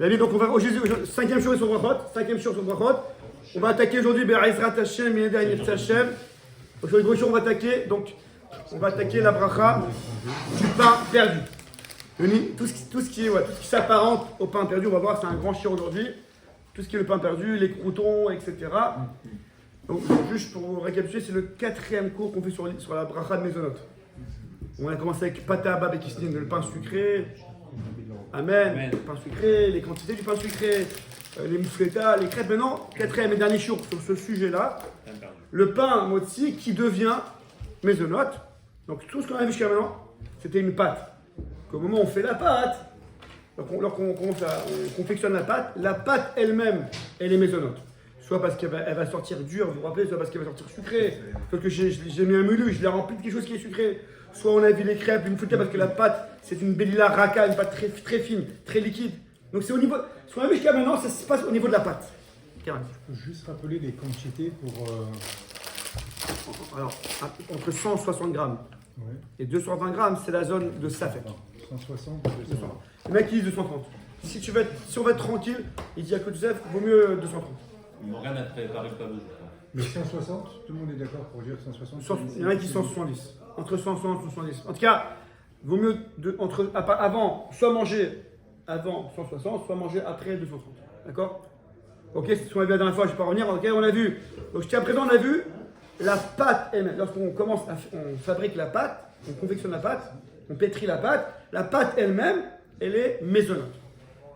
Donc on va cinquième chose sur brachot. On va attaquer aujourd'hui Be'ezrat Hashem, Yedei Nirtzeh Hashem. Aujourd'hui on va attaquer la bracha du pain perdu. Tout ce qui s'apparente au pain perdu, on va voir, c'est un grand chien aujourd'hui. Tout ce qui est le pain perdu, les croutons, etc. Donc juste pour vous récapituler, c'est le quatrième cours qu'on fait sur la bracha de Mezonot. On a commencé avec Pata Abba Bekisnin, le pain sucré. Amen. Le pain sucré, les quantités du pain sucré, les moufletas, les crêpes. Maintenant, quatrième et dernier jour sur ce sujet-là, le pain motzi qui devient Mezonot. Donc tout ce qu'on a vu jusqu'à maintenant, c'était une pâte. Au moment où on fait la pâte, lorsqu'on confectionne la pâte elle-même, elle est Mezonot. Soit parce qu'elle va sortir dure, vous vous rappelez, soit parce qu'elle va sortir sucrée, parce que j'ai mis un menu, je l'ai rempli de quelque chose qui est sucré. Soit on a vu les crêpes, une moufleta parce que la pâte, c'est une belila raka, une pâte très, très fine, très liquide. Donc c'est au niveau, ce qu'on a vu jusqu'à maintenant, ça se passe au niveau de la pâte. Je peux juste rappeler les quantités pour... Alors, entre 160 grammes et 220 grammes, c'est la zone de Safek. 160, 200. Le mec, il dit 230. Si on va être tranquille, il dit à Joseph, vaut mieux 230. Morgane a préparé le tableau, je crois. Mais 160, tout le monde est d'accord pour dire 160. Il y en a qui sont 170. Entre 160 et 170. En tout cas, vaut mieux soit manger avant 160, soit manger après 230. D'accord? Ok, c'est ce qu'on a vu la dernière fois, je ne vais pas revenir. Ok, on a vu. Donc jusqu'à présent, on a vu la pâte elle-même. Lorsqu'on on fabrique la pâte, on confectionne la pâte, on pétrit la pâte elle-même, elle est maisonnante.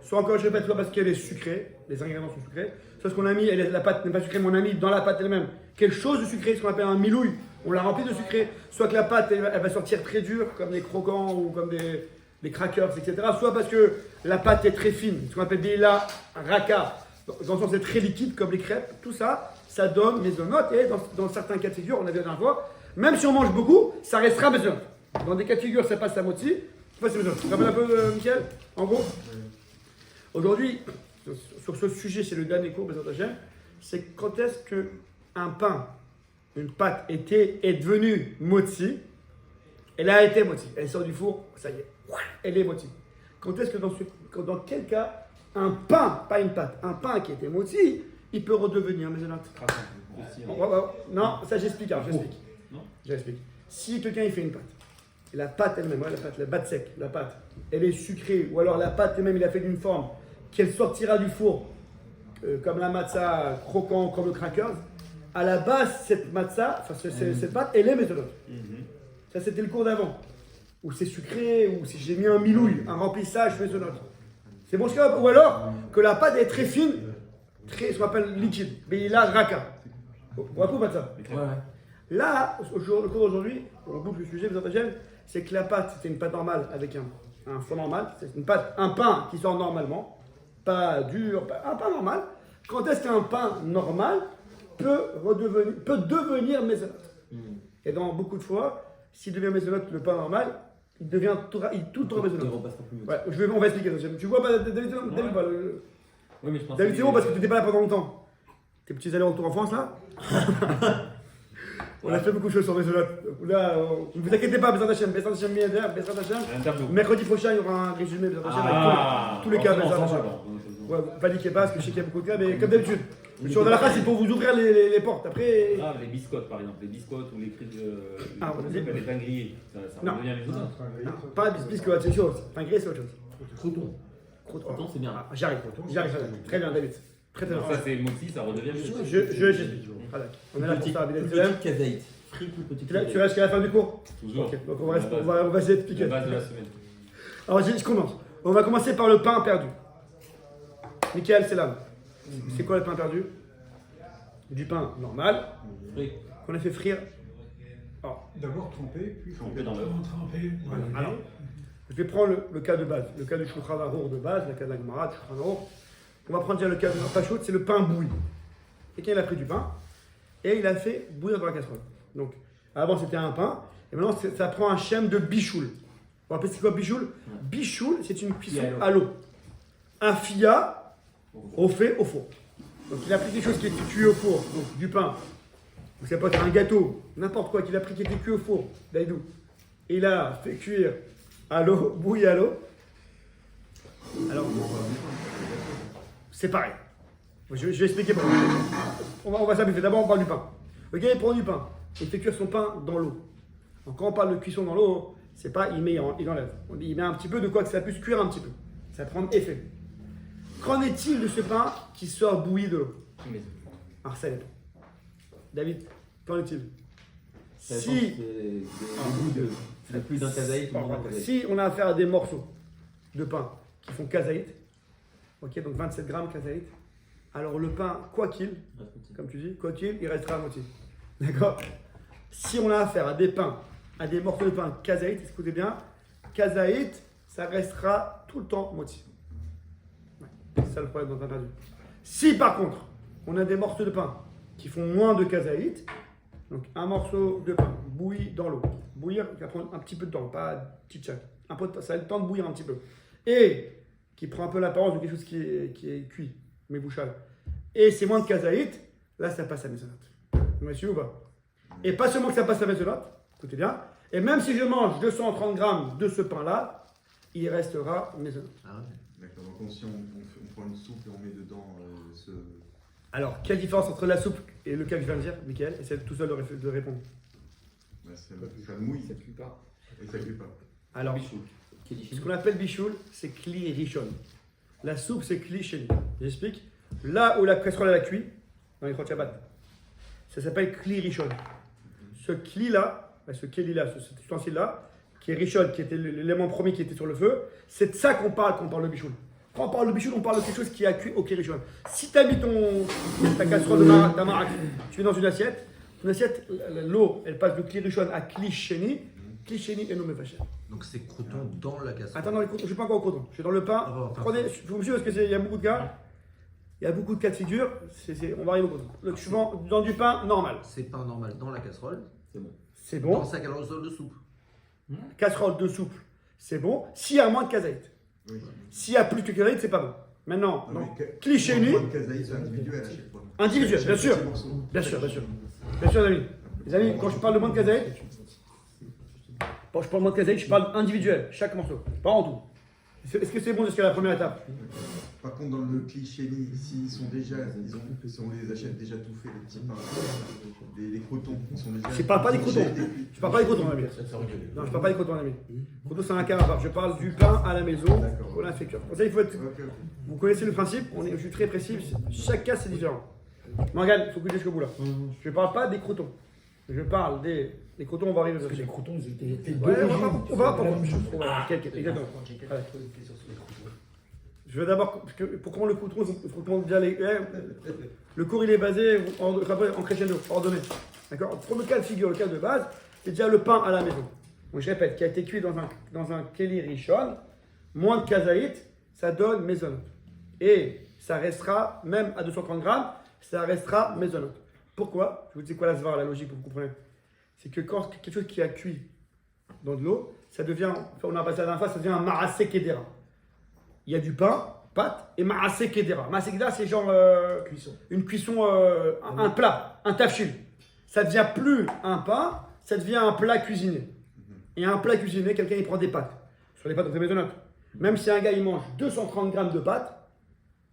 Soit encore, je répète, soit parce qu'elle est sucrée, les ingrédients sont sucrés, soit ce qu'on a mis, la pâte n'est pas sucrée, mais on a mis dans la pâte elle-même quelque chose de sucré, ce qu'on appelle un milouille, on l'a rempli de sucré, soit que la pâte elle va sortir très dure, comme des croquants ou comme des crackers, etc. Soit parce que la pâte est très fine, ce qu'on appelle des la raka, dans le sens c'est très liquide comme les crêpes, tout ça, ça donne mezonot, et dans certains cas de figure, on a vu la dernière fois, même si on mange beaucoup, ça restera mezonot. Dans des cas de figure, ça passe à moti, ça passe à mezonot. Tu te rappelles un peu, Michael, en gros? Aujourd'hui, sur ce sujet, c'est le dernier cours, c'est quand est-ce qu'un pain, une pâte est devenue moti, elle a été moti, elle sort du four, ça y est, elle est moti. Quand est-ce que dans quel cas, un pain, pas une pâte, un pain qui était moti, il peut redevenir mezonot? Non, ça j'explique. J'explique. Si quelqu'un il fait une pâte, et la pâte elle-même, la pâte sec, la pâte, elle est sucrée, ou alors la pâte elle-même, il a fait d'une forme qu'elle sortira du four, comme la matzah croquant, comme le crackers, à la base, cette matzah, cette pâte, elle est méthode. Ça, c'était le cours d'avant. Ou c'est sucré, ou si j'ai mis un milouille, un remplissage méthode. C'est bon, ou alors que la pâte est très fine, ce qu'on appelle liquide, mais il a raka. Vous vous rappelez pas de ça? Là, le cours d'aujourd'hui, on boucle le sujet, c'est que la pâte, c'était une pâte normale avec un fond normal, c'est une pâte, un pain qui sort normalement. Pas dur, un pain normal. Quand est-ce qu'un pain normal peut devenir mezonot? Et dans beaucoup de fois, s'il devient mezonot, le pain normal, il tout mezonot. On va expliquer. Tu vois pas, David, c'est bon parce que tu n'étais pas là pendant longtemps. Tes petits allers-retours en France, là. On a fait beaucoup de choses sur mezonot. Là, ne vous inquiétez pas, Bezrat Hashem, mercredi prochain, il y aura un résumé, Bezrat Hashem, avec tous les cas, Bezrat Hashem. Ouais, paniquez pas, parce que je sais qu'il y a beaucoup de cas, mais comme d'habitude. Sur de la face, c'est pour vous ouvrir les portes. Après. Ah, les biscottes par exemple, les biscottes ou les pains grillés, ça revient les autres. Pas biscottes, c'est autre chose. Pain grillé, c'est autre chose. Croûton, c'est bien. J'arrive, très bien, David. Très bien. Ça, c'est moti, ça redevient. J'explique. On est là pour ça, petite kazaït. Petite kazaït. Tu restes jusqu'à la fin du cours? Toujours. Ok, donc on va essayer d'expliquer. La base de la semaine. Alors, je commence. On va commencer par le pain perdu. Michael, c'est là. C'est quoi le pain perdu? Du pain normal, qu'on a fait frire. D'abord tremper, puis tremper dans l'eau. Alors, je vais prendre le cas de base, le cas du Shulchan Arour de base, le cas de la Gemara, du Shulchan Arour. On va prendre déjà le cas de Pachout, c'est le pain bouilli. Quelqu'un il a pris du pain et il a fait bouillir dans la casserole. Donc, avant c'était un pain, et maintenant ça prend un shem de bichoul. Vous vous rappelez c'est quoi bichoul? Bichoul, c'est une cuisson à l'eau. Un fia au fait au four. Donc il a pris quelque chose qui était cuit au four, donc du pain. Donc ça peut être un gâteau, n'importe quoi qu'il a pris qui était cuit au four, d'aïdou. Et il a fait cuire à l'eau, bouilli à l'eau. Alors, c'est pareil. Je vais expliquer pourquoi. On va simplifier. D'abord, on parle du pain. Le gars, il prend du pain. Il fait cuire son pain dans l'eau. Donc, quand on parle de cuisson dans l'eau, c'est pas il enlève. Il met un petit peu de quoi que ça puisse cuire un petit peu. Ça prend effet. Qu'en est-il de ce pain qui sort bouilli de l'eau? Alors, ça dépend. David, qu'en est-il? Si plus d'un kazaït ou moins d'un kazaït. Si on a affaire à des morceaux de pain qui font kazaït, ok, donc 27 grammes kazaït, alors le pain, quoi qu'il, comme tu dis, quoi qu'il, il restera à moitié. D'accord? Si on a affaire à des pains, à des morceaux de pain kazaït, écoutez bien, kazaït, ça restera tout le temps moitié. Ouais, c'est ça le problème dans un perdu. Si par contre, on a des morceaux de pain qui font moins de kazaït, donc un morceau de pain bouilli dans l'eau, bouillir, qui va prendre un petit peu de temps, pas petit chat, ça a le temps de bouillir un petit peu, et qui prend un peu l'apparence de quelque chose qui est cuit, mais bouchal, et c'est moins de kazaït, là ça passe à mésonote. Vous m'avez suivi ou pas? Et pas seulement que ça passe à mésonote, écoutez bien, et même si je mange 230 grammes de ce pain-là, il restera mésonote. Ah ouais. D'accord, donc si on prend une soupe et on met dedans ce... Alors, quelle différence entre la soupe et le cas que je viens de dire, Mickaël, et c'est tout seul de répondre? Bah, ça mouille. Ça cuit pas. Et ça cuit pas. Alors, ce qu'on appelle bichoul, c'est kli rishon. La soupe, c'est kli sheni. J'explique. Là où la casserole elle a cuit, dans les trois Shabbat, ça s'appelle kli rishon. Ce kli-là, ce keli-là, cet ustensile-là, qui est rishon, qui était l'élément premier qui était sur le feu, c'est de ça qu'on parle quand on parle de bichoul. Quand on parle de bichoul, on parle de quelque chose qui a cuit au kli rishon. Si tu as mis ta casserole de ta marac, tu mets dans une assiette, l'eau, elle passe de kli rishon à kli sheni. Kli sheni et nommé vachel. Donc c'est croûton dans la casserole. Attends, je ne suis pas encore au coton. Je suis dans le pain. Prenez, vous me suivez parce qu'il y a beaucoup de cas. Il y a beaucoup de cas de figure. On va arriver au coton. Je suis dans du pain normal. C'est pain normal dans la casserole. C'est bon. C'est bon. Dans sa casserole de soupe. Casserole de soupe, c'est bon. S'il y a moins de kazaït. Oui. S'il y a plus de kazaït, c'est pas bon. Maintenant, cliché nu. C'est individuel à chaque fois. Individuel, bien sûr. Bien sûr, bien sûr. Bien sûr, les amis. Les amis, quand je parle de moins de kazaït, quand je parle de moins de kazaït, je parle individuel, chaque morceau, pas en tout. Est-ce que c'est bon jusqu'à la première étape? Par contre, dans le cliché, s'ils sont déjà, si on les achète déjà tout fait, les petits pains, les crotons, ils sont déjà. Je parle pas des crotons. Je parle pas des crotons, mon ami. Non, je parle pas des crotons, mon ami. Croton, c'est un cas à part. Je parle du pain à la maison, pour l'infecteur. Pour ça, il faut être. Vous connaissez le principe, je suis très précis. Chaque cas, c'est différent. Morgane, il faut que tu jusqu'au bout là. Je parle pas des crotons. Je parle des crotons, on va arriver. Parce que les crotons, ils étaient Ouais, on va pas. Exactement. Je veux d'abord, parce que pour comprendre le crouton, il faut comprendre déjà le cours il est basé en crescendo, ordonné. D'accord? Pour le cas de figure, le cas de base, c'est déjà le pain à la maison. Donc je répète, qui a été cuit dans un keli rishon, moins de kazaït, ça donne mésonote. Et ça restera, même à 230 grammes, ça restera mésonote. Pourquoi? Je vous dis quoi la svara, la logique pour que vous compreniez. C'est que quand quelque chose qui a cuit dans de l'eau, ça devient, on a passé la dernière fois, ça devient un marassé kedera. Il y a du pain, pâte, et marassé kedera. Marassé kedera, c'est genre une cuisson, un plat, un tafchil. Ça ne devient plus un pain, ça devient un plat cuisiné. Et un plat cuisiné, quelqu'un il prend des pâtes. Sur les pâtes, on fait mésonote. Même si un gars il mange 230 grammes de pâtes,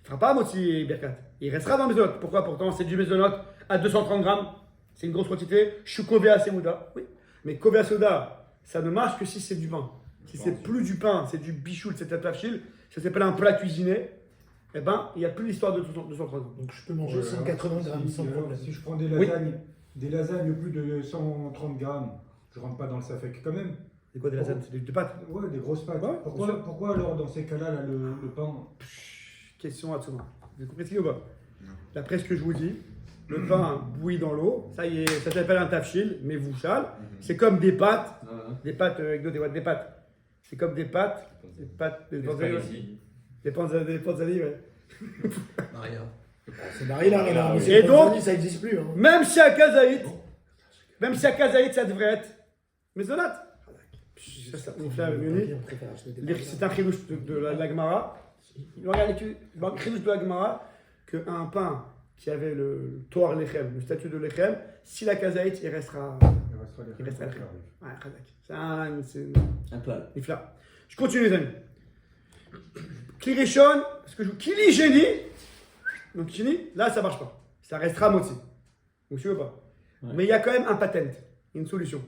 il ne fera pas à moitié berkat. Il restera dans le mésonote. Pourquoi? Pourtant, c'est du mésonote à 230 grammes. C'est une grosse quantité. Je suis kové à Semouda. Oui. Mais kové à soda, ça ne marche que si c'est du pain. Si c'est plus du pain, c'est du bichoul, c'est un tafchil, ça s'appelle un plat cuisiné, eh ben, il n'y a plus l'histoire de 230 grammes. Donc je peux manger 180 grammes sans problème. Si je prends des lasagnes plus de 130 grammes, je rentre pas dans le safek quand même. C'est quoi des lasagnes? C'est des pâtes? Ouais, des grosses pâtes. Ouais, pourquoi alors dans ces cas-là, le pain? Question à tout le monde. Vous comprenez ce ou pas? D'après ce que je vous dis, le pain bouilli dans l'eau, ça y est, ça s'appelle un tafchil, mais vouchal. C'est comme des pâtes, des pâtes avec des pâtes. C'est comme des pâtes, des panzani, ouais. Maria. C'est Marie là, mais Et donc, ça n'existe plus. Hein. même si à kazaït, ça devrait être mésonote. C'est un chidouche de la Gemara. Regarde, un chidouche de la Gemara qu'un pain qui avait le toar lechem, le statut de lechem, si la kazaït, il restera lechem. Ouais, c'est un plat. Nifla. Je continue les amis. Kli rishon, parce que je kli génie, Donc fini, là ça marche pas. Ça restera moti. Vous suivez pas? Ouais. Mais il y a quand même un patent, une solution.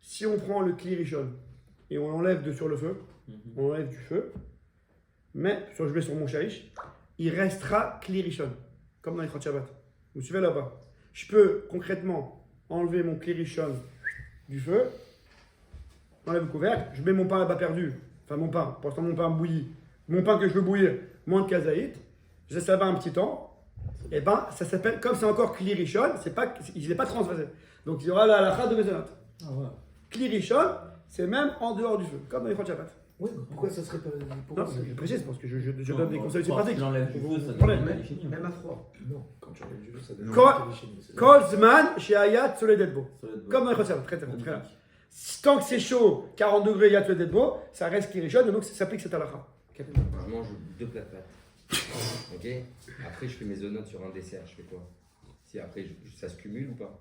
Si on prend le kli rishon et on l'enlève de sur le feu, on l'enlève du feu, mais je mets sur mon shalish, il restera kli rishon, comme dans les Chot Shabbat. Vous suivez là ou pas? Je peux concrètement enlever mon kli rishon du feu, enlève le couvercle, je mets mon pain là-bas perdu, enfin mon pain, pour l'instant mon pain bouilli, mon pain que je veux bouillir, moins de kazaït, je laisse là-bas un petit temps, et ben ça s'appelle, comme c'est encore kli rishon, il n'est pas transvasé. Donc il y aura la halakha de Mezonot. Ah ouais. Kli rishon, c'est même en dehors du feu, comme dans les Chot Shabbat. Oui, mais pourquoi ça serait pas. Non, je précise parce que je donne des conseils aussi Quand tu pratiques. l'enlèves du feu, ça Problème. devient fini. Même à froid. Non, quand tu enlèves du feu, ça donne. Kol zman chez Ayat Soledetbo. Ça va être Comme dans les Chot Shabbat, très bien. Tant que c'est chaud, 40 degrés Ayat Soledetbo, ça reste kli rishon et donc ça s'applique cette halakha. Je mange 2 plats de pâtes. Ok. Après, je fais mes zonotes sur un dessert. Je fais quoi? Si après, ça se cumule ou pas?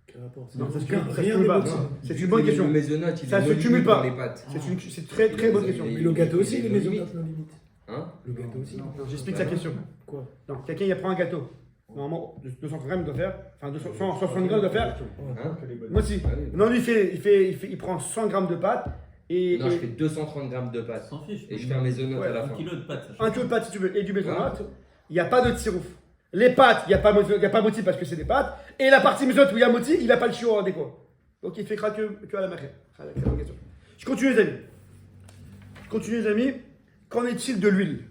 Quel rapport? Non, ça se Rien cumule n'est pas. bon. C'est une bonne question. Mes zonotes, il Ça est se non cumule limite pas. dans les pâtes. C'est une très très bonne question. Et- Mais le gâteau aussi, il est les maisons limite. notent nos limites. Hein? Le gâteau aussi. Non, j'explique sa question. Quoi? Non, quelqu'un il prend un gâteau. Normalement, 200 grammes il doit faire. Enfin, 160 grammes il doit faire. Hein? Moi aussi. Ah oui. Non, lui, il prend 100 grammes de pâte et. Non, je fais 230 grammes de pâtes. S'en fiche. Et je fais un maisonnote Ouais, à la Un fin. kilo de pâtes. ça Un kilo de pâte si tu veux et du maisonnote. Il n'y a pas de tirouf. Les pâtes, il n'y a pas moti parce que c'est des pâtes. Et la partie maisonnote où il y a moti, il n'a pas le chiot adéquat. Donc il fait que à la marée. Je continue les amis. Qu'en est-il de l'huile?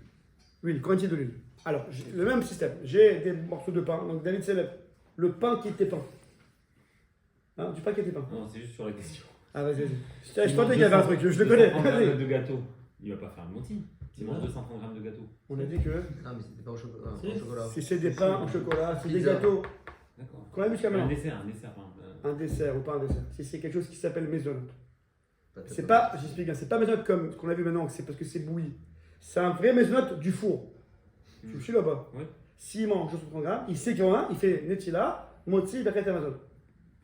Qu'en est-il de l'huile? Alors, le même système. J'ai des morceaux de pain. Donc David célèbre le pain qui était peint. Hein, du pain qui était peint. Non, c'est juste sur la question. Ah vas-y. Je pensais qu'il y avait un truc. Je le connais. 230 Vas-y. grammes de gâteau. Il va pas faire le moti. Il mange 230 grammes de gâteau. On a dit que Non, mais c'était pas au chocolat. Si. Au chocolat. si c'est des pains au chocolat, c'est des Pizza. gâteaux D'accord. qu'on a vu jusqu'à Un maintenant. dessert, pardon. Un dessert ou pas un dessert. Si c'est quelque chose qui s'appelle maisonnote. Pâte à C'est tomate. pas, j'explique bien, c'est pas maisonnote comme ce qu'on a vu maintenant, c'est parce que c'est bouilli. C'est un vrai maisonnote du four. Tu me suis là-bas. Oui. S'il mange 230 grammes, il sait qu'il y en a, il fait netila, moti, berket Amazon.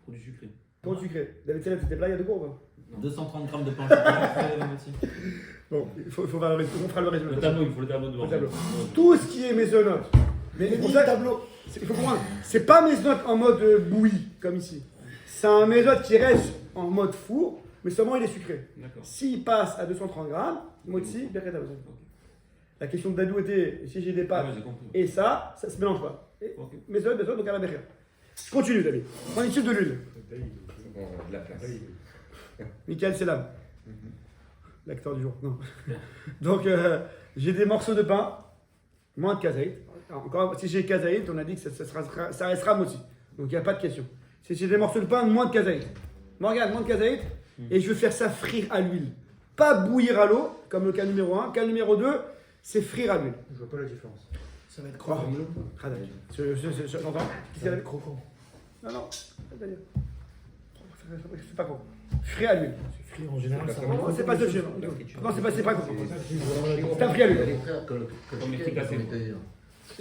Produit sucré. Pour le sucré. David Célèbre, c'était blague, il y a de quoi ou pas? 230 grammes de pain au chocolat, c'est le moti. Bon, il faut valoriser, on fera le résumé. Le tableau, il faut le tableau devant. Le tableau. Tout ce qui est maisonnote. Mais pour ça, tableau. Il faut comprendre, c'est pas maisonnote en mode bouilli, comme ici. C'est un maisonnote qui reste en mode four, mais seulement il est sucré. D'accord. S'il passe à 230 grammes, moti, berket Amazon. La question de Dadou était, si j'ai des Ah pâtes ouais, j'ai compris. et ça se mélange pas. Et Ok. maisonnote, donc à la berket. Je continue, David. Qu'en est-il de l'huile? Bon, de la place. Michael Selam. L'acteur du jour. Non. Donc, j'ai des morceaux de pain, moins de kazaït. Encore, si j'ai kazaït, on a dit que ça restera moti. Donc, il n'y a pas de question. Si j'ai des morceaux de pain, moins de kazaït. Morgane, moins de kazaït. Et je vais faire ça frire à l'huile. Pas bouillir à l'eau, comme le cas numéro 1. Cas numéro 2, c'est frire à l'huile. Je vois pas la différence. Ça va être Quoi? croquant. J'entends. Qu'est-ce qu'il y Ça va a? être croquant. Non, non. C'est pas con. Frire à l'huile. C'est frit en général, ça Non, c'est pas ce film. Non, c'est pas con. C'est C'est un frit à l'huile. Les frères, que Comme les fricassés.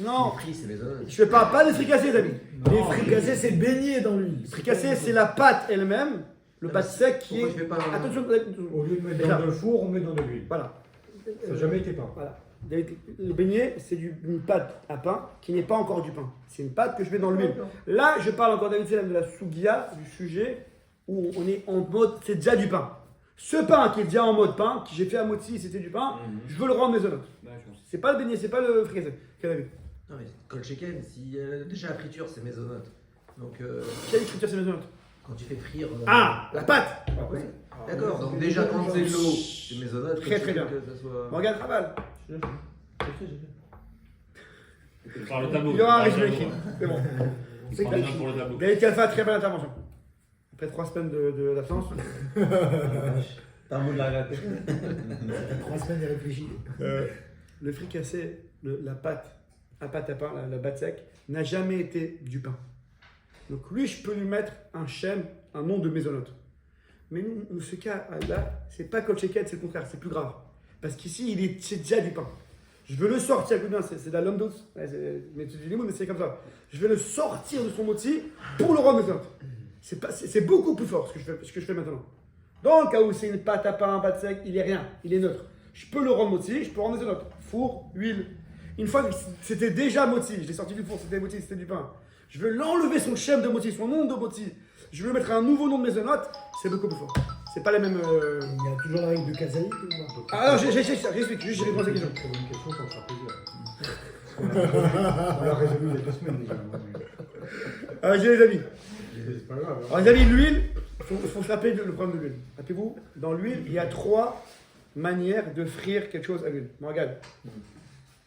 Non. Les frites, c'est maisonnote. Je ne parle pas des fricassés, David. Les fricassés, c'est baigné dans l'huile. Fricassé, c'est la pâte elle-même, le pâte sec qui Pourquoi est. tu fais pas un- Attention, Au lieu de mettre Déjà. dans le four, on met dans de l'huile. voilà. Ça n'a jamais été peint. Voilà. Le beignet, c'est une pâte à pain qui n'est pas encore du pain. C'est une pâte que je mets dans l'huile. Là, je parle encore David Selam de la sougia, du sujet où on est en mode, c'est déjà du pain. Ce pain qui est déjà en mode pain, que j'ai fait à moti, c'était du pain, je veux le rendre maisonnote. D'accord. C'est pas le beignet, c'est pas le fricassé. Quel David? Non, mais kol shaken, si déjà la friture, c'est maisonnote. Donc, Quelle écriture c'est maisonnote? quand tu fais frire. Ah, la pâte. Ouais. D'accord, donc déjà quand c'est de l'eau, c'est maisonnote. Très, très bien. Que ça soit... Morgane Raval. Par le tableau. Il y aura un Par le résumé tableau. écrit. C'est bon. C'est que- pour le tableau. David Kalfa, très belle intervention. Après 3 semaines d'absence. T'as un mot de la rater. 3 semaines, il réfléchit. Le fricassé, la pâte à pâte à pain, la pâte sec, n'a jamais été du pain. Donc lui, je peux lui mettre un shem, un nom de maisonnote. Mais nous, ce cas-là, c'est pas kol sheket, c'est le contraire, c'est plus grave. Parce qu'ici, c'est déjà du pain. Je veux le sortir, écoute bien, c'est de la l'homme douce. Ouais, mais tu dis les mots, mais c'est comme ça. Je vais le sortir de son moti pour le rendre maisonnote. C'est beaucoup plus fort ce que je fais maintenant. Dans le cas où c'est une pâte à pain, un pâte sec, il est rien, il est neutre. Je peux le rendre moti, je peux le rendre maisonnote. Four, huile. Une fois que c'était déjà moti, je l'ai sorti du four, c'était moti, c'était du pain. Je veux l'enlever son chef de moti, son nom de moti. Je veux mettre un nouveau nom de maisonnot, c'est beaucoup plus fort. C'est pas les mêmes. Il y a toujours la règle de Kazaï ou pas? Ah non, j'explique, juste je réponds à cette question. C'est une question qu'on sera plusieurs. On l'a résolu il y a 2 semaines déjà. J'ai les amis. C'est pas grave. Alors les amis, l'huile, il faut se rappeler le problème de l'huile. Rappelez-vous, dans l'huile, il y a 3 manières de frire quelque chose à l'huile. Regarde.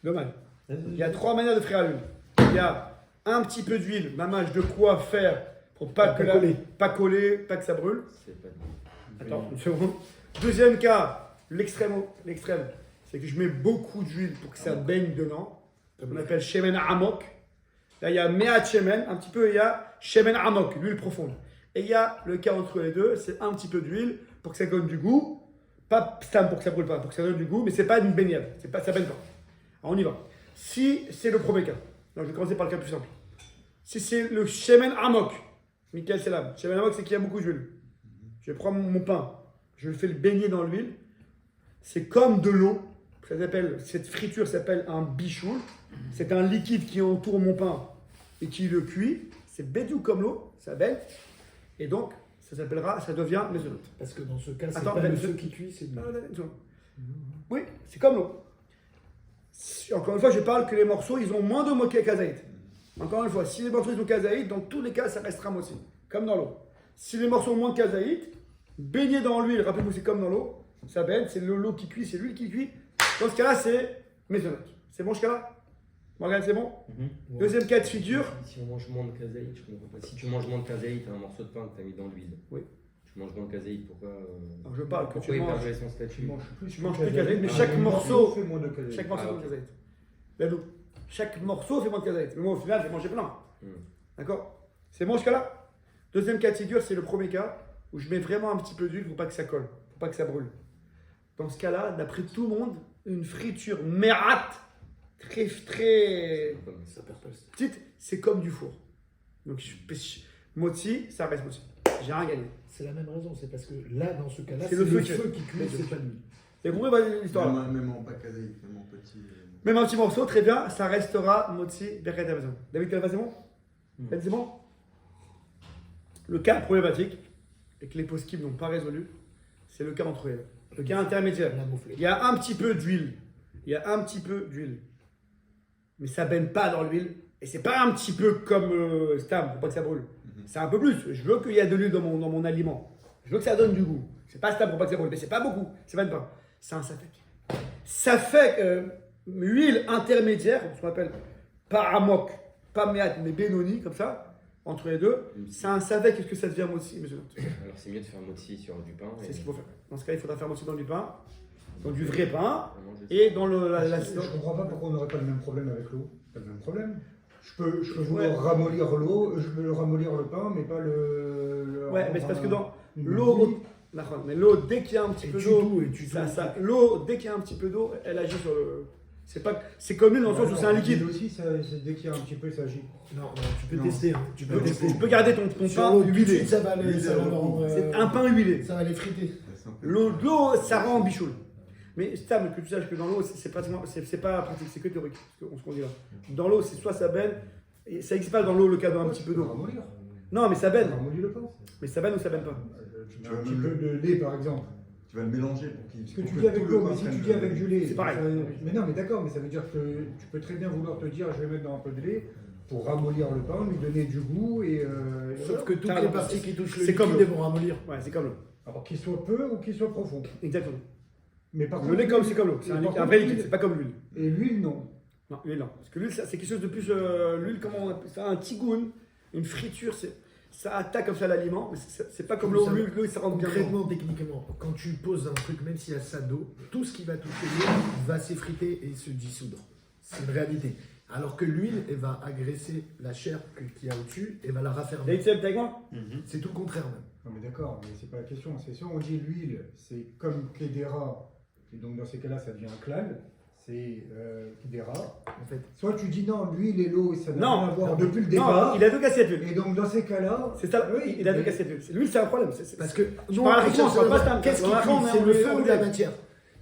Dommage. Il y a 3 manières de frire à l'huile. Il y a un petit peu d'huile, mamage, de quoi faire pour pas coller, pas que ça brûle. C'est pas... Attends, une seconde. Deuxième cas, l'extrême, c'est que je mets beaucoup d'huile pour que ça baigne dedans. On appelle shemen amok. Là, il y a me'at shemen, un petit peu, il y a shemen amok, l'huile profonde. Et il y a le cas entre les deux, c'est un petit peu d'huile pour que ça donne du goût. Pas stam pour que ça brûle pas, pour que ça donne du goût, mais c'est pas une baignade, ça baigne pas. Alors on y va. Si c'est le premier cas, donc je vais commencer par le cas plus simple. Si c'est le shemen amok, Michael Selam, shemen amok c'est qu'il y a beaucoup d'huile. Je prends mon pain, je le fais le baigner dans l'huile. C'est comme de l'eau. Cette friture s'appelle un bichoul. C'est un liquide qui entoure mon pain et qui le cuit. C'est bédou comme l'eau, ça baigne. Et donc, ça devient maisonnot. Parce que dans ce cas, c'est Attends, pas ben, le feu qui cuit, c'est de l'eau. Oui, c'est comme l'eau. Encore une fois, je parle que les morceaux, ils ont moins de moquet kazaït. Encore une fois, si les morceaux ils ont kazaït, dans tous les cas, ça restera aussi, comme dans l'eau. Si les morceaux ont moins de kazaït, baigner dans l'huile, rappelez-vous, c'est comme dans l'eau, ça baigne, c'est l'eau qui cuit, c'est l'huile qui cuit. Dans ce cas-là, c'est maisonnot. C'est bon jusqu'à là? Morgane, c'est bon? Deuxième cas de figure. Si on mange moins de kazaït, je comprends pas. Si tu manges moins de kazaït, t'as un morceau de pain que t'as mis dans l'huile. Oui. Tu manges moins de kazaït, pourquoi Alors je parle que pourquoi tu il manges. perdrait son statut? Tu manges plus de kazaït, mais Ah, chaque morceau fait moins de kazaït. fait moins ok. de kazaït. Là, chaque morceau fait moins de kazaït. Mais moi, au final, j'ai mangé plein. D'accord? C'est bon jusqu'à là? Deuxième cas de figure, c'est le premier cas où je mets vraiment un petit peu d'huile pour pas que ça colle, pour pas que ça brûle. Dans ce cas-là, d'après tout le monde, une friture merat très Ça perd pas le style. petite, c'est comme du four. Donc moti, ça reste moti. J'ai rien gagné. C'est la même raison, c'est parce que là, dans ce cas-là, C'est c'est le le feu feu, qui- qui cuit, c'est pas l'huile. T'as compris l'histoire là? Même en pas kazaït, même en petit. Même un petit morceau, très bien, ça restera moti Birkat Hamazon. David, c'est bon? David, c'est bon? Le cas problématique, et que les post n'ont pas résolu, c'est le cas entre elles. Le cas intermédiaire. La mouflée. Il y a un petit peu d'huile. Mais ça baigne pas dans l'huile. Et c'est pas un petit peu comme Stam, faut pas que ça brûle. C'est un peu plus. Je veux qu'il y ait de l'huile dans mon aliment. Je veux que ça donne du goût. C'est pas Stam pour pas que ça brûle. Mais c'est pas beaucoup. Ça baigne pas. C'est un safek. Safek, huile intermédiaire, ce qu'on appelle pas amok, pas meat, mais benoni, comme ça, entre les deux. C'est un safek. Est-ce que ça devient aussi, monsieur? Alors c'est mieux de faire moti sur du pain. C'est ce qu'il faut faire. Dans ce cas, il faudra faire moti dans du pain, dans du vrai pain, À manger. et dans la Je comprends pas pourquoi on n'aurait pas le même problème avec l'eau. Pas le même problème. Je peux Ouais. vouloir ramollir l'eau, je peux ramollir le pain, mais pas le Ouais, mais c'est parce que dans une l'eau, bouillie. d'accord, mais l'eau, dès qu'il y a un petit Et peu tu d'eau, tout, et tu tout. l'eau, dès qu'il y a un petit peu d'eau, elle agit sur le. C'est comme l'huile dans le sens où c'est un liquide. L'huile aussi, dès qu'il y a un petit peu, ça agit. Non, tu peux Non. tester. Hein. Tu peux tester. Tu peux garder ton Sur pain l'eau, tout de huilé. suite, ça va les rendre, C'est un pain huilé. ça va les friter. L'eau, ça rend bichoule. Mais Stam, que tu saches que dans l'eau, c'est pas pratique, c'est que théorique, ce qu'on dit là. Dans l'eau, c'est soit ça baigne, et ça n'existe pas dans l'eau le cas d'un petit peu Tu peux d'eau. ramollir. Non, mais ça baigne. Ramollir le pain. Mais ça baigne ou ça baigne pas? Tu mets un petit peu de lait, par exemple. Tu vas le mélanger pour qu'il. Ce que tu pour dis avec tout le l'eau, pain mais si prenne tu le- dis avec du lait, C'est pareil. Mais non, mais d'accord, mais ça veut dire que tu peux très bien vouloir te dire, je vais mettre dans un peu de lait pour ramollir le pain, lui donner du goût et. Sauf que toutes T'as les raison. parties qui touchent le C'est comme liquide l'eau. vont ramollir. Ouais, c'est comme l'eau. Alors qu'il soit peu ou qu'il soit profond. Exactement. Mais par Le contre, lait comme c'est comme l'eau. C'est un par vrai contre, liquide, c'est pas comme l'huile. Et l'huile, non. Non, l'huile non. Parce que l'huile, c'est quelque chose de plus. L'huile, comment on appelle ça? Un tigoun, une friture, ça attaque comme ça l'aliment. Mais c'est pas comme l'eau. L'huile, ça rentre bien dedans. Concrètement, techniquement, quand tu poses un truc, même s'il y a ça d'eau, tout ce qui va toucher l'eau va s'effriter et se dissoudre. C'est une réalité. Alors que l'huile, elle va agresser la chair qu'il y a au-dessus et va la raffermir. David, tu es avec moi? C'est tout le contraire même. Non, mais d'accord, mais c'est pas la question. C'est soit on dit l'huile, c'est comme Kedera, et donc dans ces cas-là, ça devient un klal, c'est Kedera. En fait, Soit tu dis non, l'huile et l'eau, ça n'a Non. rien à voir depuis le Non, départ. il a deux cassettes l'huile. Et donc dans ces cas-là, C'est ça, oui, il a deux mais- cassettes l'huile. L'huile, c'est un problème. parce que parle avec moi, je parle pas d'un- qu'est-ce qui Après, on cuit? est C'est en le huile, feu on ou la est- matière?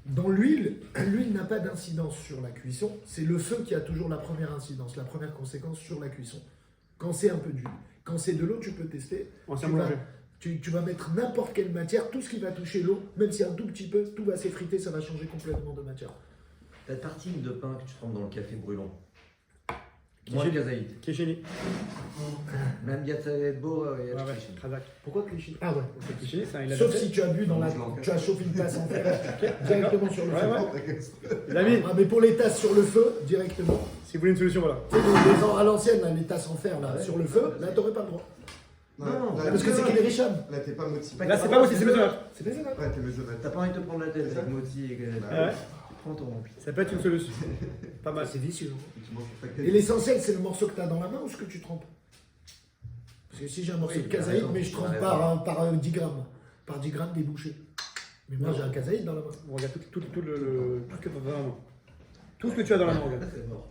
Dans l'huile, l'huile n'a pas d'incidence sur la cuisson. C'est le feu qui a toujours la première incidence, la première conséquence sur la cuisson. Quand c'est un peu d'huile. Quand c'est de l'eau, tu peux tester. Tu vas mettre n'importe quelle matière, tout ce qui va toucher l'eau, même si un tout petit peu, tout va s'effriter, ça va changer complètement de matière. Ta tartine de pain que tu trempes dans le café brûlant. Qui Moins est- kazaïd. Qui est chéni. Même Gatsadbo, Ouais, Khazak. Pourquoi cliché? Ah ouais. Chéni, ça, il a Sauf fait. si tu as bu dans la... Tu as chauffé une tasse en fer directement sur le feu. Les amis, Ah, mais pour les tasses sur le feu, directement. si vous voulez une solution, voilà. Tu sais, les ans à l'ancienne, là, les tasses en fer là, sur le feu, là, t'aurais pas le droit. Non, là, Parce que c'est qu'il est richard. Là, t'es pas motivé. Là, c'est pas moi, c'est maisonnable. C'est pas ça. Ouais, t'es maisonnable. T'as pas envie de te prendre la tête C'est ça. avec Moti et que... Ouais. Prends ton rempli. Ça peut être une solution. Pas mal. C'est vicieux. Tu manges pas que- Et l'essentiel, c'est le morceau que tu as dans la main ou ce que tu trempes? Parce que si j'ai un morceau Oui, de il a kazaïd, raison, mais je il a trempe raison. par 10 grammes. Par 10 grammes débouché. Mais moi, j'ai un kazaïd dans la main. On regarde tout ce que tu as dans la main. Tout ce que tu as dans la main, regarde. C'est mort.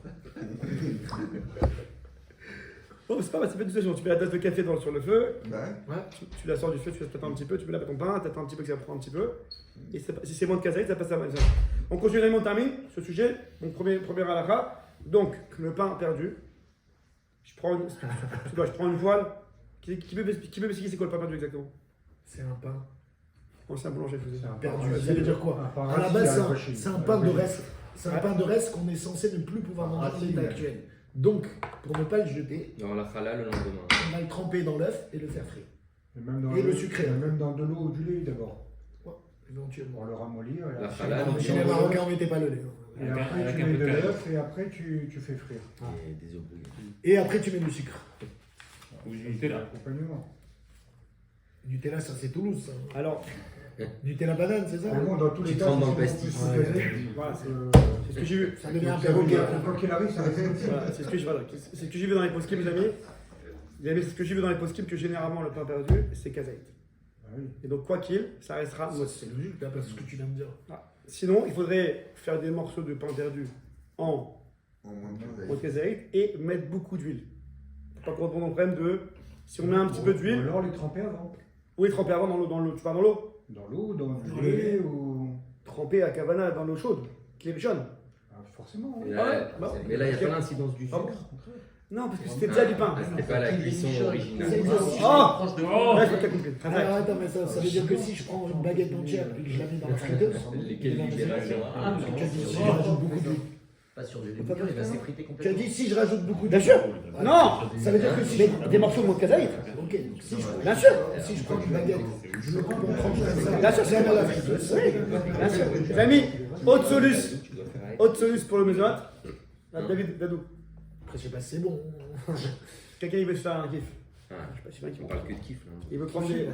Bon, c'est pas mal, c'est pas une solution. Tu mets la tasse de café sur le feu, Bah, tu la sors du feu, tu laisses t'attends un petit peu, tu mets là ton pain, t'attends un petit peu que ça prend un petit peu. Et si c'est moins de kazaïd, ça passe à mal. On continue, on termine ce sujet. Mon premier halakha. Donc, le pain perdu. Je prends une voile. Qui peut m'expliquer c'est quoi le pain perdu exactement? C'est un pain Bon, c'est un boulanger, je vous ai dit. perdu. Ça veut dire quoi? Un pain À la reste base, qui a c'est accroché. c'est un pain de reste. C'est un pain de reste qu'on est censé ne plus pouvoir manger en l'état actuel. Donc, pour ne pas le jeter, Dans la chala le lendemain. on va le tremper dans l'œuf et le faire frire. Et même dans Et le sucré. Même dans de l'eau ou du lait d'abord. Éventuellement. Pour le ramollir. Et La après, salade, tu donc, Chez mets les de Marocains, l'œuf, on mettait pas le lait. et Avec après, un tu peu mets de de cannelle. l'œuf et après, tu fais frire. Et des œufs brouillés. Et après, tu mets le sucre. Ou du Nutella. Accompagnement. Nutella, ça c'est Toulouse. Ça. Alors, Nutella banane, c'est ça? Mais bon, dans tous les Tu cas, trempes dans c'est le beaucoup pastis. plus sucré. voilà, c'est Euh, ce que j'ai vu. Ça devient un donc, ça veut perroquet. dire que Quoi qu'il arrive, ça reste Voilà, c'est ce que j'ai vu dans les post-kim, les amis. C'est ce que j'ai vu dans les post-kim que généralement le pain perdu, c'est kazaïd. Ah oui. Et donc, quoi qu'il, ça restera mot. C'est logique, d'après ce que tu viens de dire. Sinon, il faudrait faire des morceaux de pain perdu en en moins de mode temps, kazaïd et mettre beaucoup d'huile. Faut pas qu'on tombe dans le problème de. Si on met un petit peu Ou d'huile, alors les tremper avant. oui, tremper avant dans l'eau. Tu pars dans l'eau? Dans l'eau, dans Dans du lait ou. Tremper à Cavana dans l'eau chaude, qui est jaune. Ah, forcément. Et oui. là, bah, mais là, il n'y a pas l'incidence du Ah bon sucre. Non, parce que c'était déjà du pain. Ah, c'était pas la cuisson originale. C'est Oh Proche de Là, je crois que t'as compris. Très Alors bien. attends, mais ça veut dire que si je prends une baguette entière et que je la mets dans la friteuse, Lesquelles libérations. Ah, parce que tu as dit si je rajoute beaucoup d'huile. Pas sur du lait bouillon, il va s'effriter Tu as complètement. dit si je rajoute beaucoup Bien d'huile. sûr. Non. Ça veut dire que si je prends Des morceaux de mode kazaïd. Ok, donc si je, Bien sûr. si je prends une baguette, je le coupe en tranches comme ça, Bien sûr, je la mets à la friteuse. Oui, bien sûr. Les amis, haute soluce. Tu dois faire avec. Haute soluce pour le maison. David, Dadou. Après, je sais pas si c'est bon. Quelqu'un il veut se faire un kiff. Ah, Je sais pas si c'est on un parle kiff. que de kiff là. Il veut prendre des.